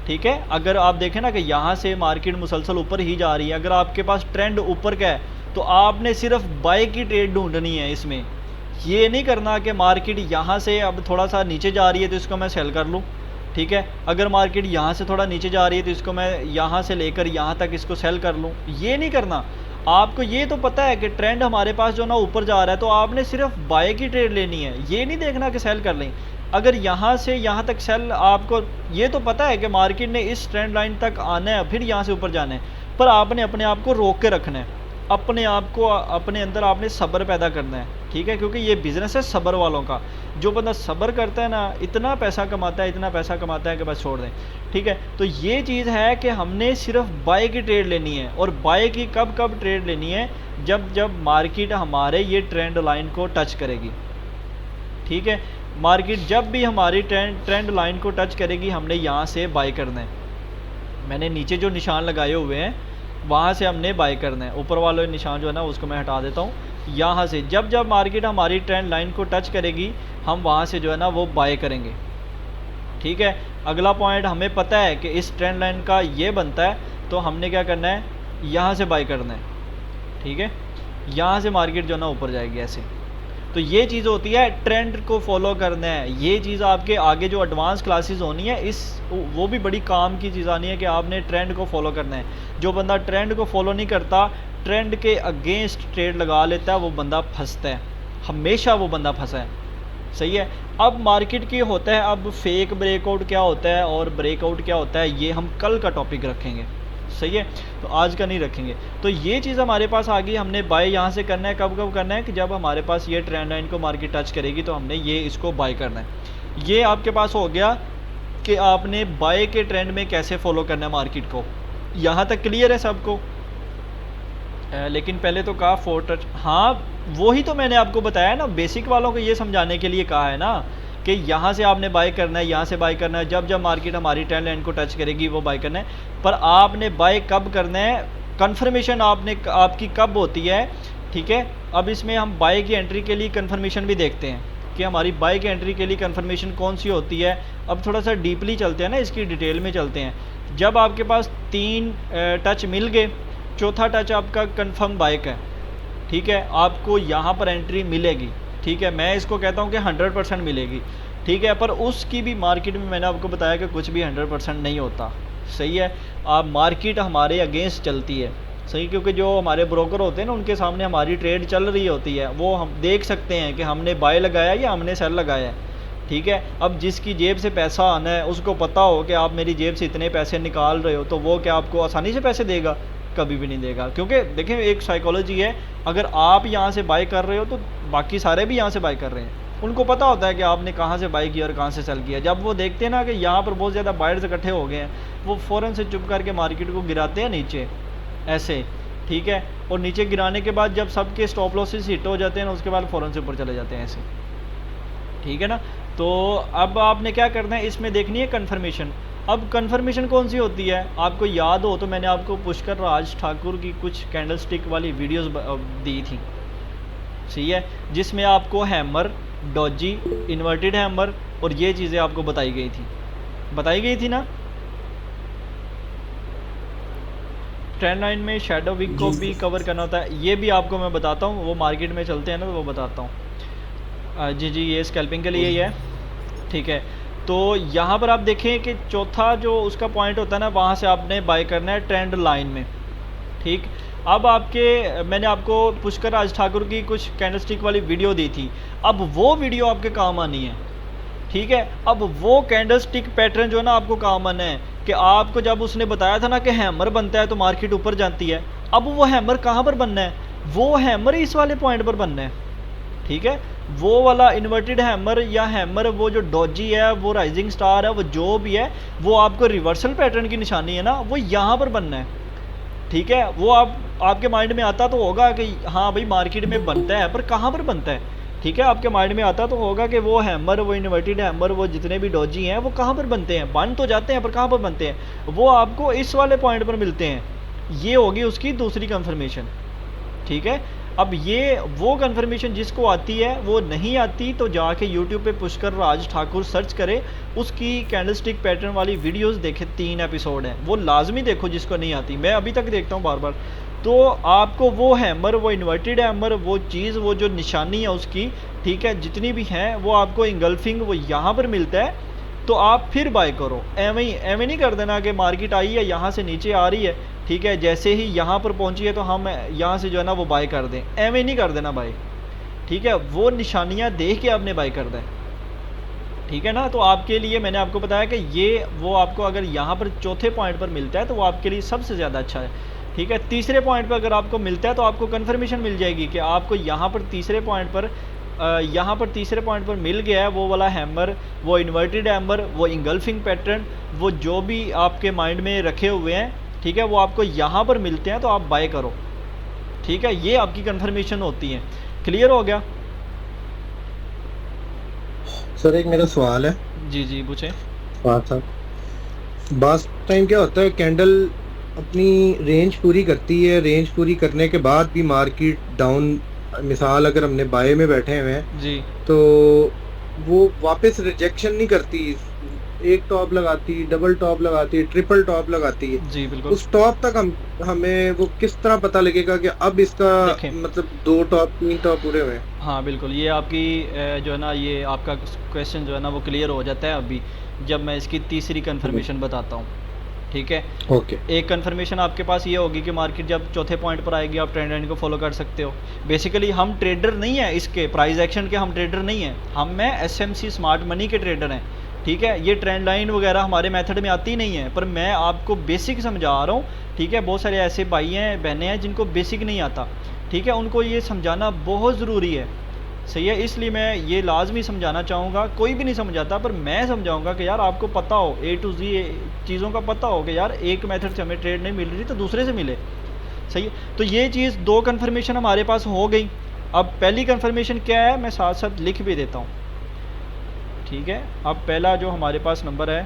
ठीक है, अगर आप देखें ना कि यहाँ से मार्केट मुसलसल ऊपर ही जा रही है, अगर आपके पास ट्रेंड ऊपर का है तो आपने सिर्फ बाय की ट्रेड ढूंढनी है इसमें। ये नहीं करना कि मार्केट यहाँ से अब थोड़ा सा नीचे जा रही है तो इसको मैं सेल कर लूँ, ठीक है। अगर मार्केट यहाँ से थोड़ा नीचे जा रही है तो इसको मैं यहाँ से लेकर यहाँ तक इसको सेल कर लूँ, ये नहीं करना। आपको ये तो पता है कि ट्रेंड हमारे पास जो ना ऊपर जा रहा है, तो आपने सिर्फ बाय की ट्रेड लेनी है, ये नहीं देखना कि सेल कर लें। अगर यहाँ से यहाँ तक सेल, आपको ये तो पता है कि मार्केट ने इस ट्रेंड लाइन तक आना है, फिर यहाँ से ऊपर जाना है, पर आपने अपने आप को रोक के रखना है, अपने आप को, अपने अंदर आपने सब्र पैदा करना है, ठीक है। क्योंकि ये बिज़नेस है सब्र वालों का, जो बंदा सब्र करता है ना, इतना पैसा कमाता है, इतना पैसा कमाता है कि बस छोड़ दें, ठीक है। तो ये चीज़ है कि हमने सिर्फ बाय की ट्रेड लेनी है, और बाय की कब कब ट्रेड लेनी है, जब जब मार्केट हमारे ये ट्रेंड लाइन को टच करेगी, ठीक है। मार्केट जब भी हमारी ट्रेंड लाइन को टच करेगी, हमने यहाँ से बाय करना है। मैंने नीचे जो निशान लगाए हुए हैं वहाँ से हमने बाय करना है, ऊपर वाले निशान जो है ना उसको मैं हटा देता हूँ। यहाँ से जब जब मार्केट हमारी ट्रेंड लाइन को टच करेगी, हम वहाँ से जो है ना वो बाय करेंगे, ठीक है। अगला पॉइंट हमें पता है कि इस ट्रेंड लाइन का ये बनता है, तो हमने क्या करना है, यहाँ से बाय करना है, ठीक है। यहाँ से मार्केट जो है ना ऊपर जाएगी ऐसे। तो ये चीज़ होती है ट्रेंड को फॉलो करना है। ये चीज़ आपके आगे जो एडवांस क्लासेस होनी है, इस वो भी बड़ी काम की चीज़ आनी है कि आपने ट्रेंड को फॉलो करना है। जो बंदा ट्रेंड को फॉलो नहीं करता, ट्रेंड के अगेंस्ट ट्रेड लगा लेता है, वो बंदा फंसता है, हमेशा वो बंदा फंसा है, सही है। अब मार्केट की होता है, अब फेक ब्रेकआउट क्या होता है और ब्रेकआउट क्या होता है, ये हम कल का टॉपिक रखेंगे, सही है, तो आज का नहीं रखेंगे। तो ये चीज़ हमारे पास आ गई, हमने बाय यहाँ से करना है, कब कब करना है कि जब हमारे पास ये ट्रेंड लाइन को मार्केट टच करेगी तो हमने ये इसको बाय करना है। ये आपके पास हो गया कि आपने बाय के ट्रेंड में कैसे फॉलो करना है मार्केट को। यहाँ तक क्लियर है सबको? लेकिन पहले तो कहा 4 टच, हाँ वही तो मैंने आपको बताया ना, बेसिक वालों को ये समझाने के लिए कहा है ना कि यहाँ से आपने बाय करना है, यहाँ से बाय करना है, जब जब मार्केट हमारी ट्रेंड लाइन को टच करेगी वो बाय करना है। पर आपने बाय कब करना है, कंफर्मेशन आपकी कब होती है, ठीक है। अब इसमें हम बाय की एंट्री के लिए कंफर्मेशन भी देखते हैं कि हमारी बाय की एंट्री के लिए कंफर्मेशन कौन सी होती है। अब थोड़ा सा डीपली चलते हैं ना, इसकी डिटेल में चलते हैं। जब आपके पास 3 टच मिल गए, चौथा टच आपका कंफर्म बाय का है, ठीक है, आपको यहाँ पर एंट्री मिलेगी। ठीक है, मैं इसको कहता हूँ कि 100% मिलेगी, ठीक है, पर उसकी भी मार्केट में मैंने आपको बताया कि कुछ भी 100% नहीं होता, सही है। आप मार्केट हमारे अगेंस्ट चलती है, सही, क्योंकि जो हमारे ब्रोकर होते हैं ना उनके सामने हमारी ट्रेड चल रही होती है, वो हम देख सकते हैं कि हमने बाय लगाया या हमने सेल लगाया है, ठीक है। अब जिसकी जेब से पैसा आना है उसको पता हो कि आप मेरी जेब से इतने पैसे निकाल रहे हो, तो वो क्या आपको आसानी से पैसे देगा? कभी भी नहीं देगा, क्योंकि देखिए एक साइकोलॉजी है, अगर आप यहाँ से बाय कर रहे हो तो बाकी सारे भी यहाँ से बाय कर रहे हैं, उनको पता होता है कि आपने कहाँ से बाय किया और कहाँ से सेल किया। जब वो देखते हैं ना कि यहाँ पर बहुत ज़्यादा बायर्स इकट्ठे हो गए हैं, वो फ़ौरन से चुप करके मार्केट को गिराते हैं नीचे ऐसे, ठीक है, और नीचे गिराने के बाद जब सबके स्टॉप लॉसेस हिट हो जाते हैं ना, उसके बाद फ़ौरन से ऊपर चले जाते हैं ऐसे, ठीक है ना। तो अब आपने क्या करना है, इसमें देखनी है कन्फर्मेशन। अब कन्फर्मेशन कौन सी होती है? आपको याद हो तो मैंने आपको पुष्कर राज ठाकुर की कुछ कैंडल स्टिक वाली वीडियोस दी थी, सही है, जिसमें आपको हैमर, डॉजी, इन्वर्टेड हैमर और ये चीज़ें आपको बताई गई थी ना। ट्रेंड लाइन में शैडो वीक को भी कवर करना होता है, ये भी आपको मैं बताता हूँ, वो मार्केट में चलते हैं ना तो वो बताता हूँ। जी ये स्कैल्पिंग के लिए ही है, ठीक है। तो यहाँ पर आप देखें कि चौथा जो उसका पॉइंट होता है ना, वहाँ से आपने बाय करना है ट्रेंड लाइन में, ठीक। अब मैंने आपको पुष्कर राज ठाकुर की कुछ कैंडलस्टिक वाली वीडियो दी थी, अब वो वीडियो आपके काम आनी है, ठीक है। अब वो कैंडलस्टिक पैटर्न जो है ना आपको काम आना है कि आपको जब उसने बताया था ना कि हैमर बनता है तो मार्केट ऊपर जाती है, अब वो हैमर कहाँ पर बनना है? वो हैमर इस वाले पॉइंट पर बनना है, ठीक है। वो वाला इन्वर्टेड हैमर या हैमर, वो जो डॉजी है, वो राइजिंग स्टार है, वो जो भी है, वो आपको रिवर्सल पैटर्न की निशानी है ना, वो यहाँ पर बनना है, ठीक है। वो आपके माइंड में आता तो होगा कि हाँ भाई मार्केट में बनता है, पर कहाँ पर बनता है, ठीक है। आपके माइंड में आता तो होगा कि वो हैमर, वो इन्वर्टेड हैमर, वो जितने भी डॉजी हैं वो कहाँ पर बनते हैं, बन तो जाते हैं पर कहाँ पर बनते हैं? वो आपको इस वाले पॉइंट पर मिलते हैं। ये होगी उसकी दूसरी कंफर्मेशन, ठीक है। अब ये वो कंफर्मेशन जिसको आती है, वो नहीं आती तो जाके यूट्यूब पे पुष्कर राज ठाकुर सर्च करे, उसकी कैंडलस्टिक पैटर्न वाली वीडियोस देखे, 3 एपिसोड हैं, वो लाजमी देखो जिसको नहीं आती, मैं अभी तक देखता हूँ बार बार। तो आपको वो हैमर, वो इन्वर्टेड हैमर, वो चीज़, वो जो निशानी है उसकी, ठीक है, जितनी भी हैं वो आपको इंगल्फिंग वो यहाँ पर मिलता है, तो आप फिर बाय करो। एवं नहीं कर देना कि मार्केट आई है यहाँ से नीचे आ रही है, ठीक है, जैसे ही यहाँ पर पहुँची है तो हम यहाँ से जो है ना वो बाय कर दें, एवं नहीं कर देना बाय, ठीक है। वो निशानियाँ देख के आपने बाय कर दें, ठीक है ना। तो आपके लिए मैंने आपको बताया कि ये वो आपको अगर यहाँ पर चौथे पॉइंट पर मिलता है तो वो आपके लिए सबसे ज़्यादा अच्छा है, ठीक है। तीसरे पॉइंट पर अगर आपको मिलता है तो आपको कन्फर्मेशन मिल जाएगी कि आपको यहाँ पर तीसरे पॉइंट पर मिल गया है वो वाला हैमर, वो इन्वर्टेड हैमर, वो इंगल्फिंग पैटर्न, वो जो भी आपके माइंड में रखे हुए हैं, ठीक है, वो आपको यहाँ पर मिलते हैं तो आप बाय करो, ठीक है। ये आपकी कन्फर्मेशन होती है। क्लियर हो गया? सर एक मेरा सवाल है। जी पूछें। बास टाइम क्या होता है, कैंडल अपनी रेंज पूरी करती है, रेंज पूरी करने के बाद भी मार्केट डाउन, मिसाल अगर हमने बाय में बैठे हुए हैं जी, तो वो वापस रिजेक्शन नहीं करती, एक टॉप लगाती, डबल टॉप लगाती, ट्रिपल टॉप लगाती है जी, बिल्कुल। उस टॉप तक हमें वो किस तरह पता लगेगा कि अब इसका मतलब 2 टॉप 3 टॉप पूरे हुए? हाँ बिल्कुल, ये आपकी जो है ना, ये आपका क्वेश्चन जो है ना वो क्लियर हो जाता है अभी जब मैं इसकी तीसरी कंफर्मेशन बताता हूँ, ठीक है। ओके। एक कंफर्मेशन आपके पास ये होगी कि मार्केट जब चौथे पॉइंट पर आएगी आप ट्रेंड लाइन को फॉलो कर सकते हो। बेसिकली हम ट्रेडर नहीं है, इसके प्राइस एक्शन के हम ट्रेडर नहीं हैं, हम SMC स्मार्ट मनी के ट्रेडर हैं, ठीक है। ये ट्रेंड लाइन वगैरह हमारे मेथड में आती नहीं है, पर मैं आपको बेसिक समझा रहा हूँ, ठीक है। बहुत सारे ऐसे भाई हैं, बहनें हैं जिनको बेसिक नहीं आता, ठीक है, उनको ये समझाना बहुत ज़रूरी है, सही है। इसलिए मैं ये लाजमी समझाना चाहूँगा, कोई भी नहीं समझाता पर मैं समझाऊँगा कि यार आपको पता हो, A to Z चीज़ों का पता हो कि यार एक मेथड से हमें ट्रेड नहीं मिल रही तो दूसरे से मिले, सही है। तो ये चीज़ 2 कंफर्मेशन हमारे पास हो गई। अब पहली कंफर्मेशन क्या है मैं साथ साथ लिख भी देता हूँ, ठीक है। अब पहला जो हमारे पास नंबर है,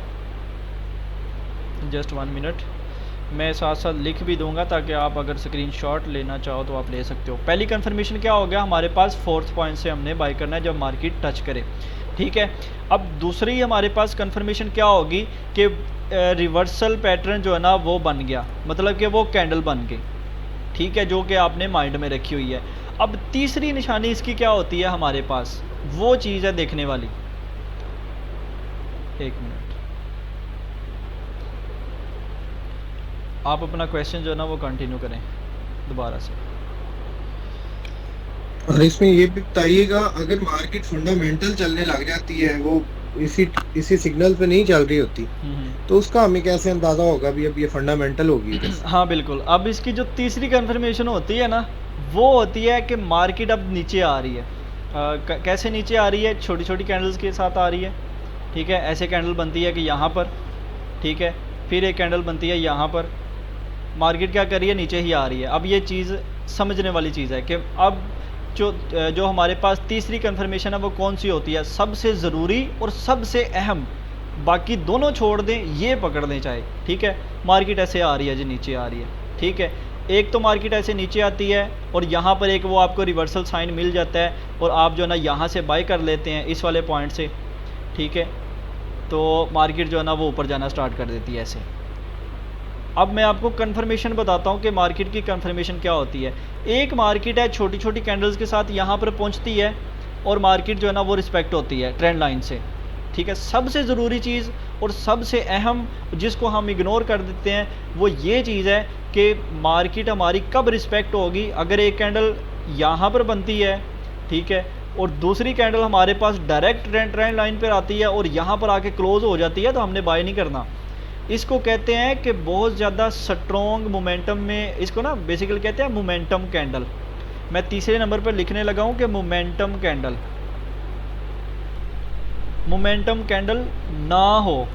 जस्ट 1 मिनट, मैं साथ साथ लिख भी दूंगा ताकि आप अगर स्क्रीनशॉट लेना चाहो तो आप ले सकते हो। पहली कंफर्मेशन क्या हो गया हमारे पास, 4th पॉइंट से हमने बाय करना है जब मार्केट टच करे, ठीक है। अब दूसरी हमारे पास कंफर्मेशन क्या होगी कि रिवर्सल पैटर्न जो है ना वो बन गया, मतलब कि वो कैंडल बन गई, ठीक है, जो कि आपने माइंड में रखी हुई है। अब तीसरी निशानी इसकी क्या होती है हमारे पास, वो चीज़ है देखने वाली। एक मिनट, आप अपना क्वेश्चन जो है ना वो कंटिन्यू करें दोबारा से। और इसमें ये भी बताइएगा, अगर मार्केट फंडामेंटल चलने लग जाती है, वो इसी सिग्नल पे नहीं चल रही होती, तो उसका हमें कैसे अंदाजा होगा भी अब ये फंडामेंटल होगी? हाँ बिल्कुल, अब इसकी जो तीसरी कंफर्मेशन होती है ना, वो होती है कि मार्केट अब नीचे आ रही है। कैसे नीचे आ रही है? छोटी छोटी कैंडल्स के साथ आ रही है, ठीक है। ऐसे कैंडल बनती है कि यहाँ पर, ठीक है, फिर एक कैंडल बनती है यहाँ पर, मार्केट क्या कर रही है? नीचे ही आ रही है। अब ये चीज़ समझने वाली चीज़ है कि अब जो हमारे पास तीसरी कंफर्मेशन है वो कौन सी होती है? सबसे ज़रूरी और सबसे अहम, बाकी दोनों छोड़ दें, ये पकड़ लें चाहे, ठीक है। मार्केट ऐसे आ रही है जी, नीचे आ रही है, ठीक है। एक तो मार्केट ऐसे नीचे आती है और यहाँ पर एक वो आपको रिवर्सल साइन मिल जाता है और आप जो है ना यहाँ से बाय कर लेते हैं इस वाले पॉइंट से, ठीक है। तो मार्केट जो है ना वो ऊपर जाना स्टार्ट कर देती है ऐसे। अब मैं आपको कंफर्मेशन बताता हूँ कि मार्केट की कंफर्मेशन क्या होती है। एक मार्केट है छोटी छोटी कैंडल्स के साथ यहाँ पर पहुँचती है और मार्केट जो है ना वो रिस्पेक्ट होती है ट्रेंड लाइन से, ठीक है। सबसे ज़रूरी चीज़ और सबसे अहम जिसको हम इग्नोर कर देते हैं वो ये चीज़ है कि मार्केट हमारी कब रिस्पेक्ट होगी। अगर एक कैंडल यहाँ पर बनती है, ठीक है, और दूसरी कैंडल हमारे पास डायरेक्ट ट्रेंड लाइन पर आती है और यहाँ पर आके क्लोज हो जाती है, तो हमने बाय नहीं करना। इसको कहते हैं कि बहुत ज़्यादा स्ट्रॉन्ग मोमेंटम में, इसको ना बेसिकली कहते हैं मोमेंटम कैंडल। मैं तीसरे नंबर पर लिखने लगा हूँ कि मोमेंटम कैंडल, मोमेंटम कैंडल ना हो,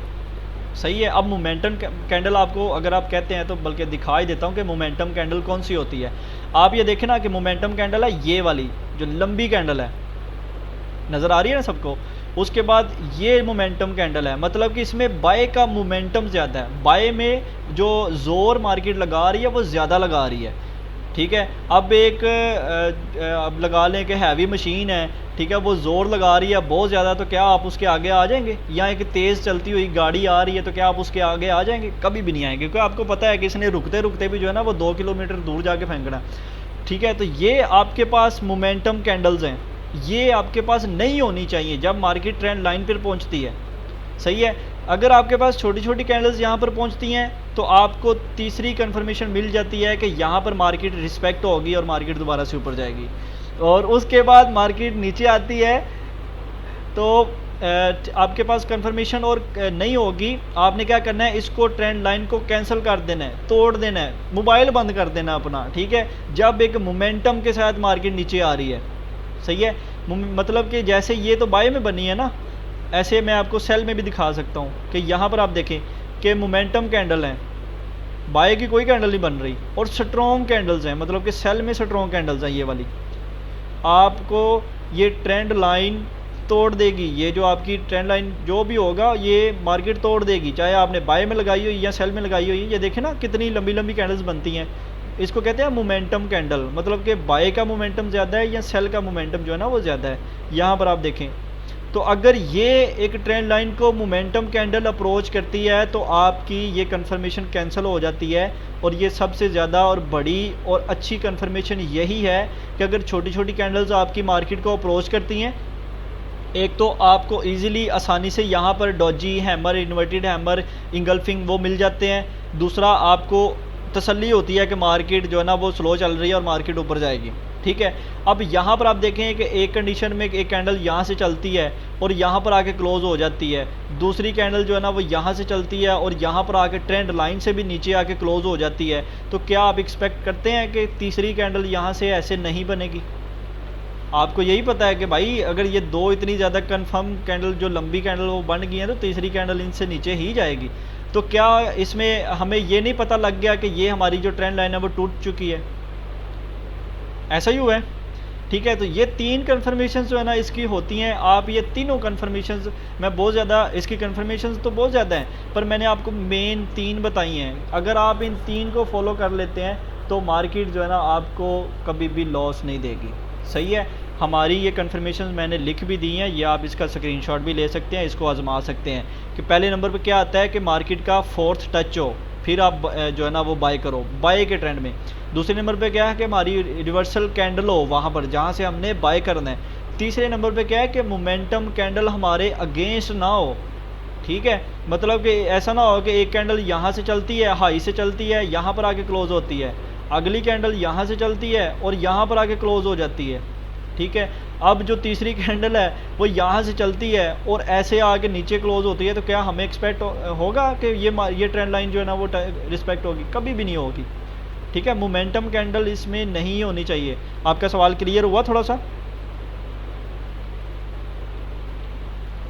सही है। अब मोमेंटम कैंडल आपको अगर आप कहते हैं तो बल्कि दिखा ही देता हूँ कि मोमेंटम कैंडल कौन सी होती है। आप ये देखें ना कि मोमेंटम कैंडल है ये वाली जो लंबी कैंडल है, नज़र आ रही है ना सबको। उसके बाद ये मोमेंटम कैंडल है, मतलब कि इसमें बाय का मोमेंटम ज़्यादा है, बाय में जो ज़ोर मार्केट लगा रही है वो ज़्यादा लगा रही है, ठीक है। अब एक अब लगा लें कि हैवी मशीन है, ठीक है, वो ज़ोर लगा रही है बहुत ज़्यादा, तो क्या आप उसके आगे आ जाएंगे? या एक तेज़ चलती हुई गाड़ी आ रही है तो क्या आप उसके आगे आ जाएंगे? कभी भी नहीं आएंगे, क्योंकि आपको पता है कि इसने रुकते रुकते भी जो है ना वो 2 किलोमीटर दूर जाके फेंकना, ठीक है। तो ये आपके पास मोमेंटम कैंडल्स हैं, ये आपके पास नहीं होनी चाहिए जब मार्केट ट्रेंड लाइन पर पहुंचती है, सही है। अगर आपके पास छोटी छोटी कैंडल्स यहाँ पर पहुंचती हैं तो आपको तीसरी कंफर्मेशन मिल जाती है कि यहाँ पर मार्केट रिस्पेक्ट होगी और मार्केट दोबारा से ऊपर जाएगी। और उसके बाद मार्केट नीचे आती है तो आपके पास कंफर्मेशन और नहीं होगी। आपने क्या करना है? इसको ट्रेंड लाइन को कैंसिल कर देना है, तोड़ देना है, मोबाइल बंद कर देना अपना, ठीक है, जब एक मोमेंटम के साथ मार्केट नीचे आ रही है, सही है। मतलब कि जैसे ये तो बाय में बनी है ना, ऐसे मैं आपको सेल में भी दिखा सकता हूँ कि यहाँ पर आप देखें कि मोमेंटम कैंडल हैं, बाय की कोई कैंडल नहीं बन रही, और स्ट्रॉन्ग कैंडल्स हैं, मतलब कि सेल में स्ट्रॉन्ग कैंडल्स हैं। ये वाली आपको ये ट्रेंड लाइन तोड़ देगी, ये जो आपकी ट्रेंड लाइन जो भी होगा ये मार्केट तोड़ देगी, चाहे आपने बाय में लगाई हो या सेल में लगाई हो। ये देखें ना कितनी लंबी लंबी कैंडल्स बनती हैं, इसको कहते हैं मोमेंटम कैंडल, मतलब कि बाय का मोमेंटम ज़्यादा है या सेल का मोमेंटम जो है ना वो ज़्यादा है। यहाँ पर आप देखें तो अगर ये एक ट्रेंड लाइन को मोमेंटम कैंडल अप्रोच करती है तो आपकी ये कंफर्मेशन कैंसिल हो जाती है। और ये सबसे ज़्यादा और बड़ी और अच्छी कंफर्मेशन यही है कि अगर छोटी छोटी कैंडल्स आपकी मार्केट को अप्रोच करती हैं, एक तो आपको इजीली आसानी से यहाँ पर Doge hammer, inverted hammer, engulfing वो मिल जाते हैं। दूसरा आपको तसल्ली होती है कि मार्केट जो है ना वो स्लो चल रही है और मार्केट ऊपर जाएगी, ठीक है। अब यहाँ पर आप देखें कि एक कंडीशन में एक कैंडल यहाँ से चलती है और यहाँ पर आके क्लोज हो जाती है, दूसरी कैंडल जो है ना वो यहाँ से चलती है और यहाँ पर आके ट्रेंड लाइन से भी नीचे आके क्लोज हो जाती है। तो क्या आप एक्सपेक्ट करते हैं कि तीसरी कैंडल यहाँ से ऐसे नहीं बनेगी? आपको यही पता है कि भाई अगर ये दो इतनी ज़्यादा कंफर्म कैंडल जो लंबी कैंडल वो बन गई हैं तो तीसरी कैंडल इनसे नीचे ही जाएगी। तो क्या इसमें हमें ये नहीं पता लग गया कि ये हमारी जो ट्रेंड लाइन है वो टूट चुकी है? ऐसा ही हुआ है, ठीक है। तो ये 3 कन्फर्मेशंस जो है ना इसकी होती हैं। आप ये तीनों कन्फर्मेशंस, मैं बहुत ज़्यादा इसकी कन्फर्मेशंस तो बहुत ज़्यादा हैं पर मैंने आपको मेन 3 बताई हैं। अगर आप इन 3 को फॉलो कर लेते हैं तो मार्केट जो है ना आपको कभी भी लॉस नहीं देगी, सही है। हमारी ये कन्फर्मेशन मैंने लिख भी दी हैं, ये आप इसका स्क्रीनशॉट भी ले सकते हैं, इसको आजमा सकते हैं कि पहले नंबर पर क्या आता है कि मार्केट का 4th टच हो, फिर आप जो है ना वो बाय करो बाय के ट्रेंड में। दूसरे नंबर पे क्या है कि हमारी रिवर्सल कैंडल हो वहाँ पर जहाँ से हमने बाय करना है। तीसरे नंबर पे क्या है कि मोमेंटम कैंडल हमारे अगेंस्ट ना हो, ठीक है, मतलब कि ऐसा ना हो कि एक कैंडल यहाँ से चलती है, हाई से चलती है, यहाँ पर आके क्लोज होती है, अगली कैंडल यहाँ से चलती है और यहाँ पर आके क्लोज हो जाती है, ठीक है। अब जो तीसरी कैंडल है वो यहाँ से चलती है और ऐसे आके नीचे क्लोज होती है, तो क्या हमें एक्सपेक्ट होगा कि ये ट्रेंड लाइन जो है ना वो रिस्पेक्ट होगी? कभी भी नहीं होगी, ठीक है। मोमेंटम कैंडल इसमें नहीं होनी चाहिए। आपका सवाल क्लियर हुआ थोड़ा सा?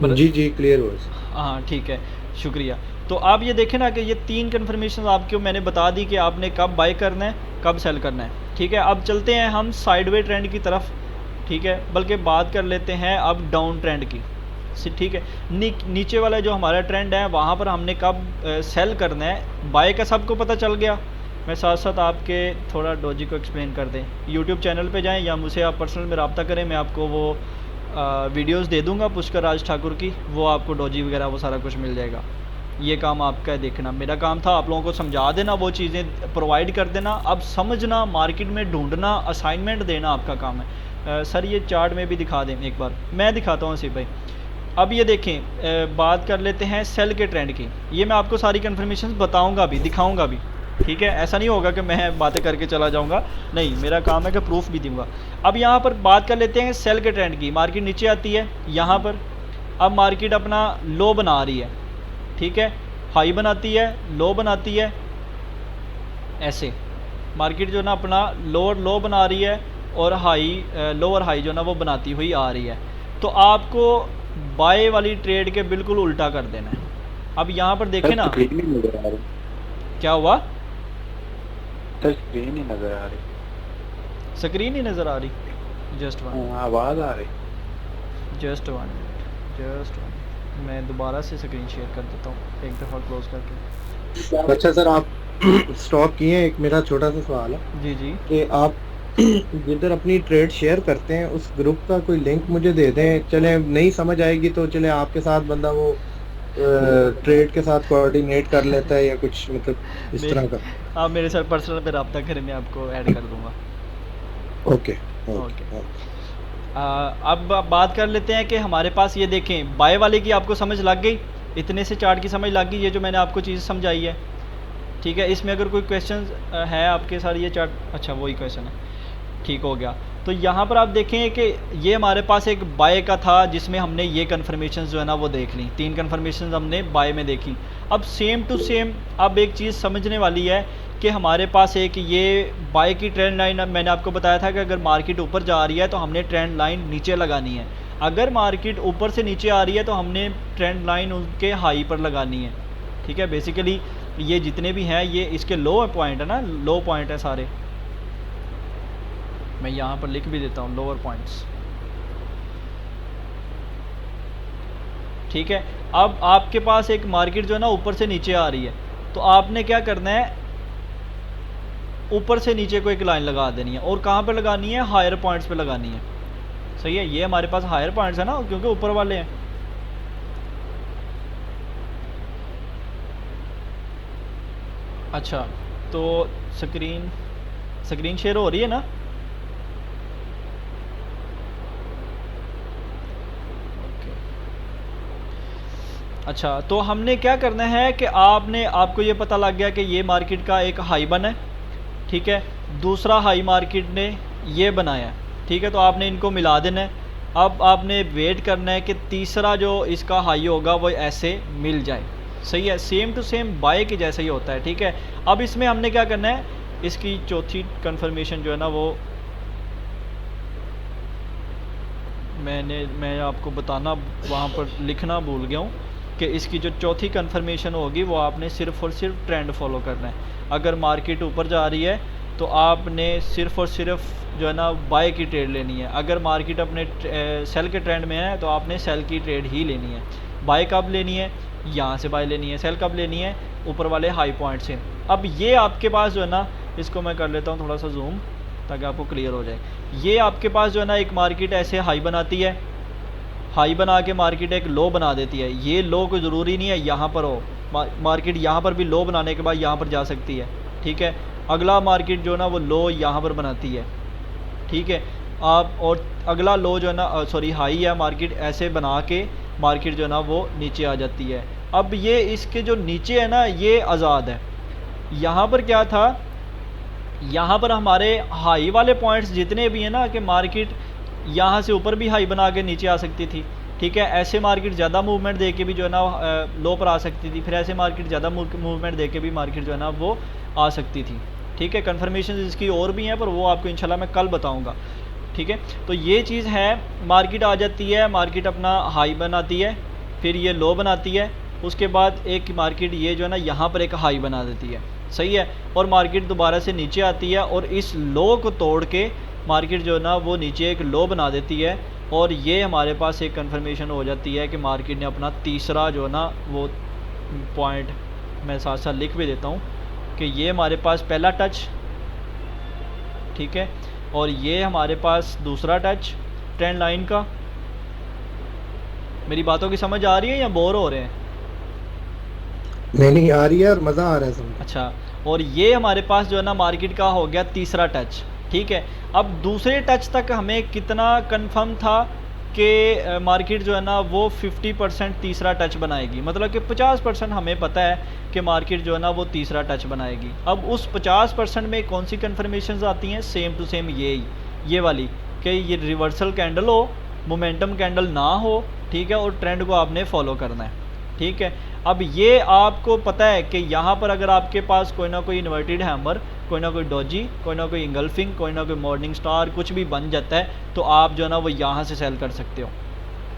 जी क्लियर हुआ। हाँ ठीक है, शुक्रिया। तो आप ये देखें ना कि ये 3 कन्फर्मेशन आपको मैंने बता दी कि आपने कब बाय करना है, कब सेल करना है, ठीक है। अब चलते हैं हम साइडवे ट्रेंड की तरफ, ठीक है, बल्कि बात कर लेते हैं अब डाउन ट्रेंड की, ठीक है। नीचे वाला जो हमारा ट्रेंड है वहाँ पर हमने कब सेल करना है, बाय का सबको पता चल गया। मैं साथ साथ आपके थोड़ा डोजी को एक्सप्लेन कर दें। यूट्यूब चैनल पे जाएं या मुझसे आप पर्सनल में रब्ता करें, मैं आपको वो वीडियोस दे दूंगा पुष्कर राज ठाकुर की, वो आपको डोजी वगैरह वो सारा कुछ मिल जाएगा। ये काम आपका है देखना, मेरा काम था आप लोगों को समझा देना, वो चीज़ें प्रोवाइड कर देना, अब समझना, मार्केट में ढूंढना, असाइनमेंट देना आपका काम है। सर ये चार्ट में भी दिखा दें एक बार, मैं दिखाता हूँ सिर्फ भाई। अब ये देखें, बात कर लेते हैं सेल के ट्रेंड की। ये मैं आपको सारी कन्फर्मेशन बताऊँगा भी, दिखाऊँगा भी, ठीक है। ऐसा नहीं होगा कि मैं बातें करके चला जाऊंगा, नहीं, मेरा काम है कि प्रूफ भी दूंगा। अब यहाँ पर बात कर लेते हैं सेल के ट्रेंड की। मार्केट नीचे आती है यहाँ पर, अब मार्केट अपना लो बना रही है, ठीक है, हाई बनाती है, लो बनाती है, ऐसे मार्केट जो ना अपना लोअर लो बना रही है और हाई लोअर हाई जो ना वो बनाती हुई आ रही है। तो आपको बाय वाली ट्रेड के बिल्कुल उल्टा कर देना है। अब यहाँ पर देखें ना, क्या हुआ, स्क्रीन ही नजर आ रही, स्क्रीन ही नज़र आ रही, जस्ट वन, आवाज आ रही, जस्ट वन, मैं दोबारा से स्क्रीन शेयर कर देता हूँ एक दफ़ा क्लोज करके। अच्छा सर, आप स्टॉप किए हैं, एक मेरा छोटा सा सवाल है जी जी, कि आप जिधर अपनी ट्रेड शेयर करते हैं उस ग्रुप का कोई लिंक मुझे दे दें, चले नहीं समझ आएगी तो चले आपके साथ बंदा वो ट्रेड के साथ कोऑर्डिनेट कर लेता है या कुछ मतलब इस तरह का। आप मेरे साथ पर्सनल पे रब्ता करें, मैं आपको ऐड कर दूंगा। ओके। अब बात कर लेते हैं कि हमारे पास ये देखें, बाय वाले की आपको समझ लग गई, इतने से चार्ट की समझ लग गई, ये जो मैंने आपको चीज़ समझाई है, ठीक है। इसमें अगर कोई क्वेश्चन है आपके साथ, ये चार्ट, अच्छा वही क्वेश्चन है, ठीक हो गया। तो यहाँ पर आप देखें कि ये हमारे पास एक बाय का था जिसमें हमने ये कन्फर्मेशन जो है ना वो देख ली, 3 कन्फर्मेशन हमने बाय में देखी। अब सेम टू सेम अब एक चीज़ समझने वाली है कि हमारे पास एक ये बाय की ट्रेंड लाइन, मैंने आपको बताया था कि अगर मार्केट ऊपर जा रही है तो हमने ट्रेंड लाइन नीचे लगानी है, अगर मार्केट ऊपर से नीचे आ रही है तो हमने ट्रेंड लाइन उनके हाई पर लगानी है, ठीक है। बेसिकली ये जितने भी हैं ये इसके लो पॉइंट है ना, लो पॉइंट है सारे, मैं यहाँ पर लिख भी देता हूँ लोअर पॉइंट्स, ठीक है। अब आपके पास एक मार्केट जो है ना ऊपर से नीचे आ रही है, तो आपने क्या करना है, ऊपर से नीचे को एक लाइन लगा देनी है, और कहाँ पे लगानी है, हायर पॉइंट्स पे लगानी है, सही है। ये हमारे पास हायर पॉइंट्स है ना क्योंकि ऊपर वाले हैं। अच्छा, तो स्क्रीन शेयर हो रही है ना? अच्छा, तो हमने क्या करना है कि आपको ये पता लग गया कि ये मार्केट का एक हाई बना है, ठीक है, दूसरा हाई मार्केट ने ये बनाया है, ठीक है, तो आपने इनको मिला देना है। अब आपने वेट करना है कि तीसरा जो इसका हाई होगा वो ऐसे मिल जाए, सही है, सेम टू सेम बाय के जैसा ही होता है, ठीक है। अब इसमें हमने क्या करना है, इसकी चौथी कन्फर्मेशन जो है ना वो मैं आपको बताना वहाँ पर लिखना भूल गया हूँ कि इसकी जो चौथी कन्फर्मेशन होगी वो आपने सिर्फ़ और सिर्फ ट्रेंड फॉलो करना है। अगर मार्केट ऊपर जा रही है तो आपने सिर्फ़ और सिर्फ जो है ना बाय की ट्रेड लेनी है, अगर मार्केट अपने सेल के ट्रेंड में है तो आपने सेल की ट्रेड ही लेनी है। बाय कब लेनी है, यहाँ से बाय लेनी है, सेल कब लेनी है, ऊपर वाले हाई पॉइंट से। अब ये आपके पास जो है ना, इसको मैं कर लेता हूँ थोड़ा सा जूम ताकि आपको क्लियर हो जाए। ये आपके पास जो है ना एक मार्केट ऐसे हाई बनाती है, हाई बना के मार्केट एक लो बना देती है। ये लो को ज़रूरी नहीं है यहाँ पर हो, मार्केट यहाँ पर भी लो बनाने के बाद यहाँ पर जा सकती है, ठीक है। अगला मार्केट जो है ना वो लो यहाँ पर बनाती है, ठीक है। आप और अगला लो जो है ना सॉरी हाई है, मार्केट ऐसे बना के मार्केट जो है ना वो नीचे आ जाती है। अब ये इसके जो नीचे है ना ये आज़ाद है। यहाँ पर क्या था, यहाँ पर हमारे हाई वाले पॉइंट्स जितने भी हैं ना कि मार्केट यहाँ से ऊपर भी हाई बना के नीचे आ सकती थी, ठीक है। ऐसे मार्केट ज़्यादा मूवमेंट दे के भी जो है ना लो पर आ सकती थी, फिर ऐसे मार्केट ज़्यादा मूवमेंट दे के भी मार्केट जो है ना वो आ सकती थी, ठीक है। कन्फर्मेशन इसकी और भी हैं पर वो आपको इंशाल्लाह मैं कल बताऊँगा, ठीक है। तो ये चीज़ है, मार्केट आ जाती है, मार्केट अपना हाई बनाती है, फिर ये लो बनाती है, उसके बाद एक मार्केट ये जो है ना यहाँ पर एक हाई बना देती है, सही है। और मार्केट दोबारा से नीचे आती है और इस लो को तोड़ के मार्केट जो है ना वो नीचे एक लो बना देती है। और ये हमारे पास एक कंफर्मेशन हो जाती है कि मार्केट ने अपना तीसरा जो है ना वो पॉइंट, मैं साथ साथ लिख भी देता हूँ कि ये हमारे पास पहला टच, ठीक है, और ये हमारे पास दूसरा टच ट्रेंड लाइन का। मेरी बातों की समझ आ रही है या बोर हो रहे हैं? नहीं आ रही है और मज़ा आ रहा है समझ। अच्छा, और ये हमारे पास जो है ना मार्केट का हो गया तीसरा टच, ठीक है। अब दूसरे टच तक हमें कितना कंफर्म था कि मार्केट जो है ना वो 50% तीसरा टच बनाएगी, मतलब कि 50% हमें पता है कि मार्केट जो है ना वो तीसरा टच बनाएगी। अब उस 50% में कौन सी कन्फर्मेशंस आती हैं? सेम टू सेम ये वाली कि ये रिवर्सल कैंडल हो, मोमेंटम कैंडल ना हो, ठीक है, और ट्रेंड को आपने फॉलो करना है, ठीक है। अब ये आपको पता है कि यहाँ पर अगर आपके पास कोई ना कोई इन्वर्टेड हैमर, कोई ना कोई डॉजी, कोई ना कोई इंगल्फिंग, कोई ना कोई मॉर्निंग स्टार कुछ भी बन जाता है तो आप जो है ना वो यहाँ से सेल कर सकते हो,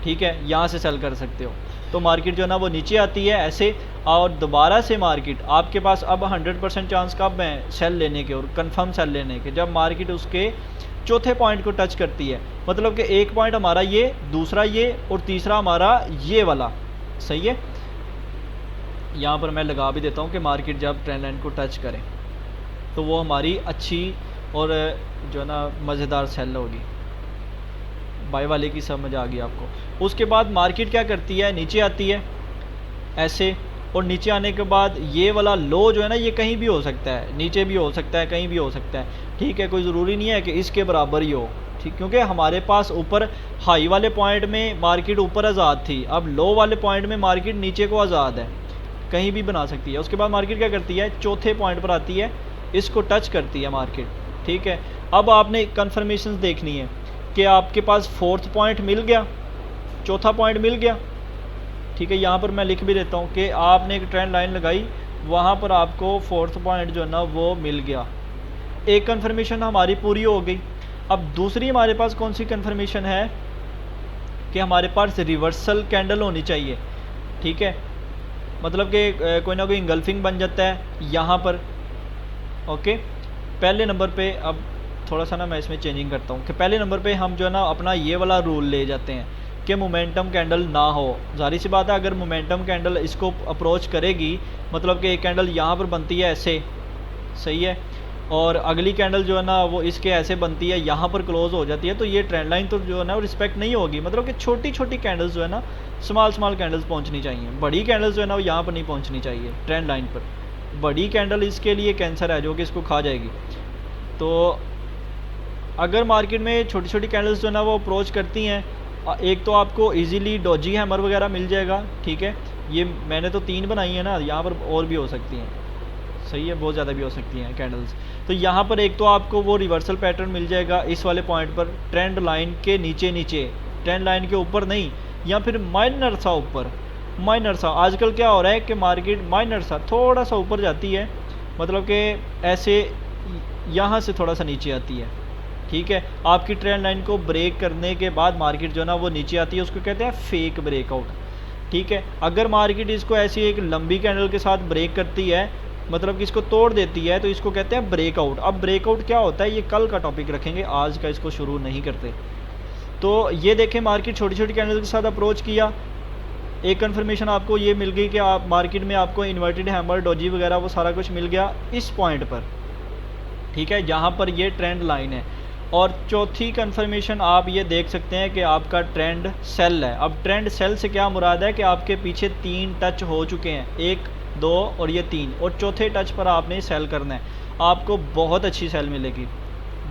ठीक है, यहाँ से सेल कर सकते हो। तो मार्केट जो है ना वो नीचे आती है ऐसे, और दोबारा से मार्केट आपके पास अब 100% चांस कब है सेल लेने के और कंफर्म सेल लेने के, जब मार्केट उसके चौथे पॉइंट को टच करती है। मतलब कि एक पॉइंट हमारा ये, दूसरा ये और तीसरा हमारा ये वाला, सही है। यहाँ पर मैं लगा भी देता हूँ कि मार्केट जब ट्रेंड लाइन को टच करें तो वो हमारी अच्छी और जो है ना मज़ेदार सेल होगी। बाय वाले की समझ आ गई आपको। उसके बाद मार्केट क्या करती है, नीचे आती है ऐसे, और नीचे आने के बाद ये वाला लो जो है ना ये कहीं भी हो सकता है, नीचे भी हो सकता है, कहीं भी हो सकता है, ठीक है। कोई ज़रूरी नहीं है कि इसके बराबर ही हो, ठीक, क्योंकि हमारे पास ऊपर हाई वाले पॉइंट में मार्केट ऊपर आज़ाद थी, अब लो वाले पॉइंट में मार्केट नीचे को आज़ाद है, कहीं भी बना सकती है। उसके बाद मार्केट क्या करती है, चौथे पॉइंट पर आती है, इसको टच करती है मार्केट, ठीक है। अब आपने कन्फर्मेशन देखनी है कि आपके पास फोर्थ पॉइंट मिल गया, चौथा पॉइंट मिल गया, ठीक है। यहाँ पर मैं लिख भी देता हूँ कि आपने एक ट्रेंड लाइन लगाई, वहाँ पर आपको फोर्थ पॉइंट जो है ना वो मिल गया, एक कन्फर्मेशन हमारी पूरी हो गई। अब दूसरी हमारे पास कौन सी कन्फर्मेशन है कि हमारे पास रिवर्सल कैंडल होनी चाहिए, ठीक है। मतलब कि कोई ना कोई इंगल्फिंग बन जाता है यहाँ पर, ओके। पहले नंबर पे अब थोड़ा सा ना मैं इसमें चेंजिंग करता हूँ कि पहले नंबर पे हम जो है ना अपना ये वाला रूल ले जाते हैं कि मोमेंटम कैंडल ना हो। जाहिर सी बात है अगर मोमेंटम कैंडल इसको अप्रोच करेगी, मतलब कि एक कैंडल यहाँ पर बनती है ऐसे, सही है, और अगली कैंडल जो है ना वो इसके ऐसे बनती है, यहाँ पर क्लोज हो जाती है, तो ये ट्रेंड लाइन तो जो है ना वो रिस्पेक्ट नहीं होगी। मतलब कि छोटी छोटी कैंडल्स जो है ना, स्मॉल कैंडल्स पहुंचनी चाहिए, बड़ी कैंडल्स जो है ना वो यहाँ पर नहीं पहुंचनी चाहिए ट्रेंड लाइन पर। बड़ी कैंडल इसके लिए कैंसर है जो कि इसको खा जाएगी। तो अगर मार्केट में छोटी छोटी कैंडल्स जो है ना वो अप्रोच करती हैं, एक तो आपको इजीली डॉजी हैमर वगैरह मिल जाएगा, ठीक है। ये मैंने तो 3 बनाई है ना, यहाँ पर और भी हो सकती हैं, सही है, बहुत ज़्यादा भी हो सकती हैं कैंडल्स। तो यहाँ पर एक तो आपको वो रिवर्सल पैटर्न मिल जाएगा इस वाले पॉइंट पर, ट्रेंड लाइन के नीचे, ट्रेंड लाइन के ऊपर नहीं, या फिर माइनर सा ऊपर, माइनर सा। आजकल क्या हो रहा है कि मार्केट माइनर सा थोड़ा सा ऊपर जाती है, मतलब कि ऐसे यहाँ से थोड़ा सा नीचे आती है, ठीक है। आपकी ट्रेंड लाइन को ब्रेक करने के बाद मार्केट जो है ना वो नीचे आती है, उसको कहते हैं फेक ब्रेकआउट, ठीक है। अगर मार्केट इसको ऐसी एक लंबी कैंडल के साथ ब्रेक करती है, मतलब कि इसको तोड़ देती है, तो इसको कहते हैं ब्रेकआउट। अब ब्रेकआउट क्या होता है ये कल का टॉपिक रखेंगे, आज का इसको शुरू नहीं करते। तो ये देखें मार्केट छोटी छोटी कैंडल के साथ अप्रोच किया, एक कन्फर्मेशन आपको ये मिल गई कि आप मार्केट में आपको इन्वर्टेड हैमर, डॉजी वगैरह वो सारा कुछ मिल गया इस पॉइंट पर, ठीक है, जहाँ पर ये ट्रेंड लाइन है। और चौथी कन्फर्मेशन आप ये देख सकते हैं कि आपका ट्रेंड सेल है। अब ट्रेंड सेल से क्या मुराद है कि आपके पीछे 3 टच हो चुके हैं, एक 2 और ये 3, और चौथे टच पर आपने सेल करना है। आपको बहुत अच्छी सेल मिलेगी,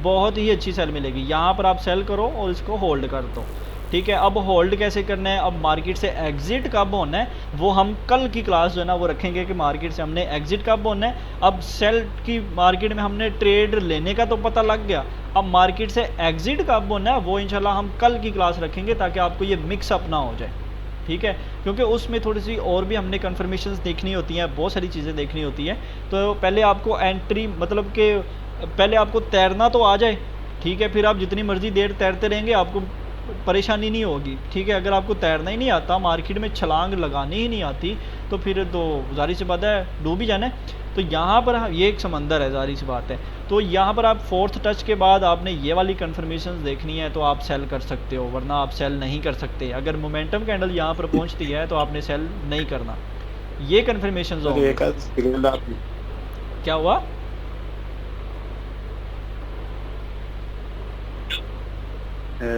बहुत ही अच्छी सेल मिलेगी। यहाँ पर आप सेल करो और इसको होल्ड कर दो, ठीक है। अब होल्ड कैसे करना है, अब मार्केट से एग्जिट कब होना है वो हम कल की क्लास जो है ना वो रखेंगे कि मार्केट से हमने एग्जिट कब होना है। अब सेल की मार्केट में हमने ट्रेड लेने का तो पता लग गया, अब मार्केट से एग्जिट कब होना है वो इंशाल्लाह हम कल की क्लास रखेंगे ताकि आपको ये मिक्सअप ना हो जाए, ठीक है। क्योंकि उसमें थोड़ी सी और भी हमने कन्फर्मेशंस देखनी होती हैं, बहुत सारी चीज़ें देखनी होती हैं। तो पहले आपको एंट्री मतलब कि पहले आपको तैरना तो आ जाए, ठीक है, फिर आप जितनी मर्ज़ी देर तैरते रहेंगे आपको परेशानी नहीं होगी, ठीक है। अगर आपको तैरना ही नहीं आता, मार्केट में छलांग लगानी ही नहीं आती, तो फिर तो ज़ाहिर सी बात है डूब ही जाना है। तो यहाँ पर ये एक समंदर है, ज़ाहिर सी बात है। तो यहाँ पर आप फोर्थ टच के बाद आपने ये वाली कन्फर्मेशन देखनी है तो आप सेल कर सकते हो, वरना आप सेल नहीं कर सकते। अगर मोमेंटम कैंडल यहाँ पर पहुँचती है तो आपने सेल नहीं करना। ये कन्फर्मेशन क्या हुआ?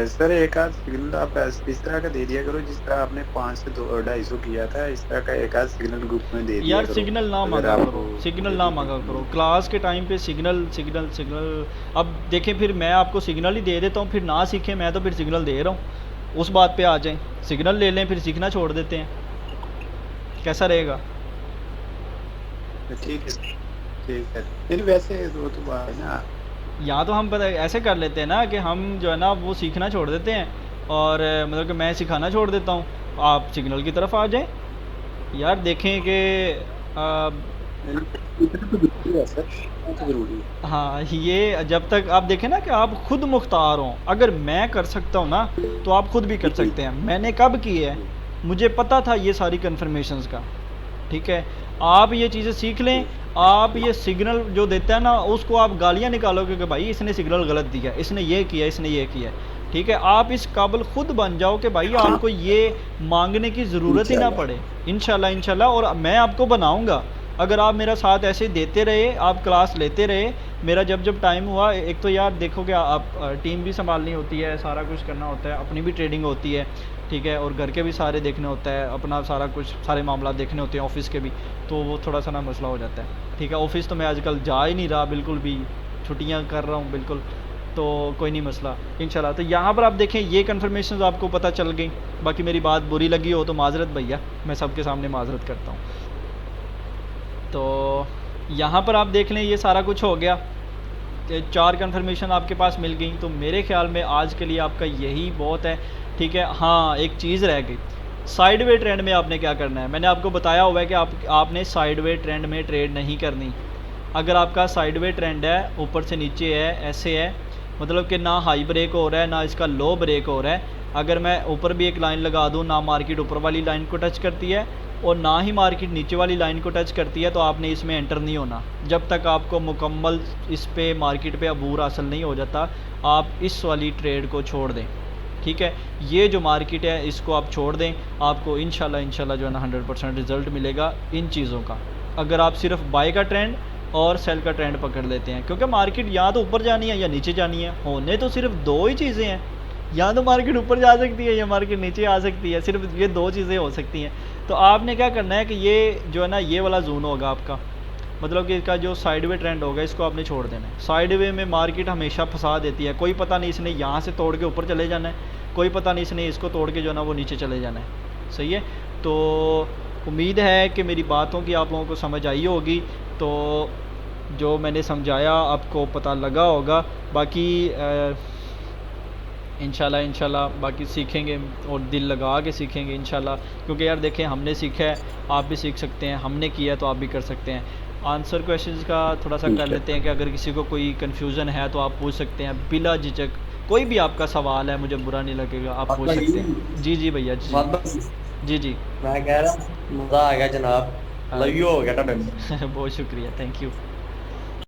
सर एक आध सिग्नल आप इस तरह का दे दिया करो जिस तरह आपने 500 से 250 किया था, इस तरह का एक आध सिग्नल ग्रुप में दे दिया यार करो। सिग्नल ना मांगा करो, सिग्नल ना मांगा करो क्लास के टाइम पे। सिग्नल अब देखें, फिर मैं आपको सिग्नल ही दे देता हूँ, फिर ना सीखें मैं तो फिर सिग्नल दे रहा हूँ, उस बात पे आ जाएं। सिग्नल ले लें फिर सीखना छोड़ देते हैं, कैसा रहेगा? ठीक है। फिर वैसे वो तो बात है ना, या तो हम पता ऐसे कर लेते हैं ना कि हम जो है ना वो सीखना छोड़ देते हैं और मतलब कि मैं सिखाना छोड़ देता हूँ, आप सिग्नल की तरफ आ जाएं। यार देखें कि हाँ, ये जब तक आप देखें ना कि आप खुद मुख्तार हों। अगर मैं कर सकता हूँ ना तो आप खुद भी कर सकते हैं। मैंने कब की है, मुझे पता था ये सारी कन्फर्मेशंस का, ठीक है। आप ये चीज़ें सीख लें। आप ये सिग्नल जो देता है ना उसको आप गालियाँ निकालोगे कि भाई इसने सिग्नल गलत दिया, इसने ये किया, इसने ये किया, ठीक है। आप इस काबिल खुद बन जाओ कि भाई आपको ये मांगने की ज़रूरत ही ना पड़े, इंशाल्लाह। और मैं आपको बनाऊंगा अगर आप मेरा साथ ऐसे देते रहे, आप क्लास लेते रहे। मेरा जब टाइम हुआ, एक तो यार देखोगे आप टीम भी संभालनी होती है, सारा कुछ करना होता है, अपनी भी ट्रेडिंग होती है, ठीक है, और घर के भी सारे देखने होता है, अपना सारा कुछ सारे मामला देखने होते हैं, ऑफिस के भी, तो वो थोड़ा सा ना मसला हो जाता है, ठीक है। ऑफिस तो मैं आजकल जा ही नहीं रहा, बिल्कुल भी छुट्टियां कर रहा हूँ बिल्कुल, तो कोई नहीं मसला इंशाल्लाह। तो यहाँ पर आप देखें ये कन्फर्मेशन आपको पता चल गई। बाकी मेरी बात बुरी लगी हो तो माजरत भैया, मैं सबके सामने माजरत करता हूँ। तो यहाँ पर आप देख लें ये सारा कुछ हो गया, 4 कन्फर्मेशन आपके पास मिल गई। तो मेरे ख्याल में आज के लिए आपका यही बहुत है, ठीक है। हाँ, एक चीज़ रह गई, साइडवे ट्रेंड में आपने क्या करना है। मैंने आपको बताया हुआ है कि आपने साइडवे ट्रेंड में ट्रेड नहीं करनी। अगर आपका साइडवे ट्रेंड है, ऊपर से नीचे है, ऐसे है, मतलब कि ना हाई ब्रेक हो रहा है ना इसका लो ब्रेक हो रहा है। अगर मैं ऊपर भी एक लाइन लगा दूँ, ना मार्केट ऊपर वाली लाइन को टच करती है और ना ही मार्केट नीचे वाली लाइन को टच करती है, तो आपने इसमें एंटर नहीं होना जब तक आपको मुकम्मल इस पे मार्केट पे अबूर हासिल नहीं हो जाता। आप इस वाली ट्रेड को छोड़ दें, ठीक है। ये जो मार्केट है इसको आप छोड़ दें, आपको इंशाल्लाह जो है ना 100% रिज़ल्ट मिलेगा इन चीज़ों का। अगर आप सिर्फ बाय का ट्रेंड और सेल का ट्रेंड पकड़ लेते हैं, क्योंकि मार्केट या तो ऊपर जानी है या नीचे जानी है, होने तो सिर्फ 2 ही चीज़ें हैं, या तो मार्केट ऊपर जा सकती है या मार्केट नीचे आ सकती है, सिर्फ ये 2 चीज़ें हो सकती हैं। तो आपने क्या करना है कि ये जो है ना ये वाला जोन होगा आपका, मतलब कि इसका जो साइडवे ट्रेंड होगा इसको आपने छोड़ देना है। साइडवे में मार्केट हमेशा फंसा देती है, कोई पता नहीं इसने यहाँ से तोड़ के ऊपर चले जाना है, कोई पता नहीं इसने इसको तोड़ के जो है ना वो नीचे चले जाना है, सही है। तो उम्मीद है कि मेरी बातों की आप लोगों को समझ आई होगी, तो जो मैंने समझाया आपको पता लगा होगा। बाकी इंशाल्लाह बाकी सीखेंगे और दिल लगा के सीखेंगे इंशाल्लाह, क्योंकि यार देखें हमने सीखा है, आप भी सीख सकते हैं, हमने किया तो आप भी कर सकते हैं। आंसर क्वेश्चंस का थोड़ा सा कर लेते हैं कि अगर किसी को कोई कन्फ्यूज़न है तो आप पूछ सकते हैं बिला झिझक, कोई भी आपका सवाल है, मुझे बुरा नहीं लगेगा, आप पूछ सकते हैं। जी भैया जी मैं कह रहा मज़ा आ गया जनाब, लव यू हो गया। बहुत शुक्रिया, थैंक यू।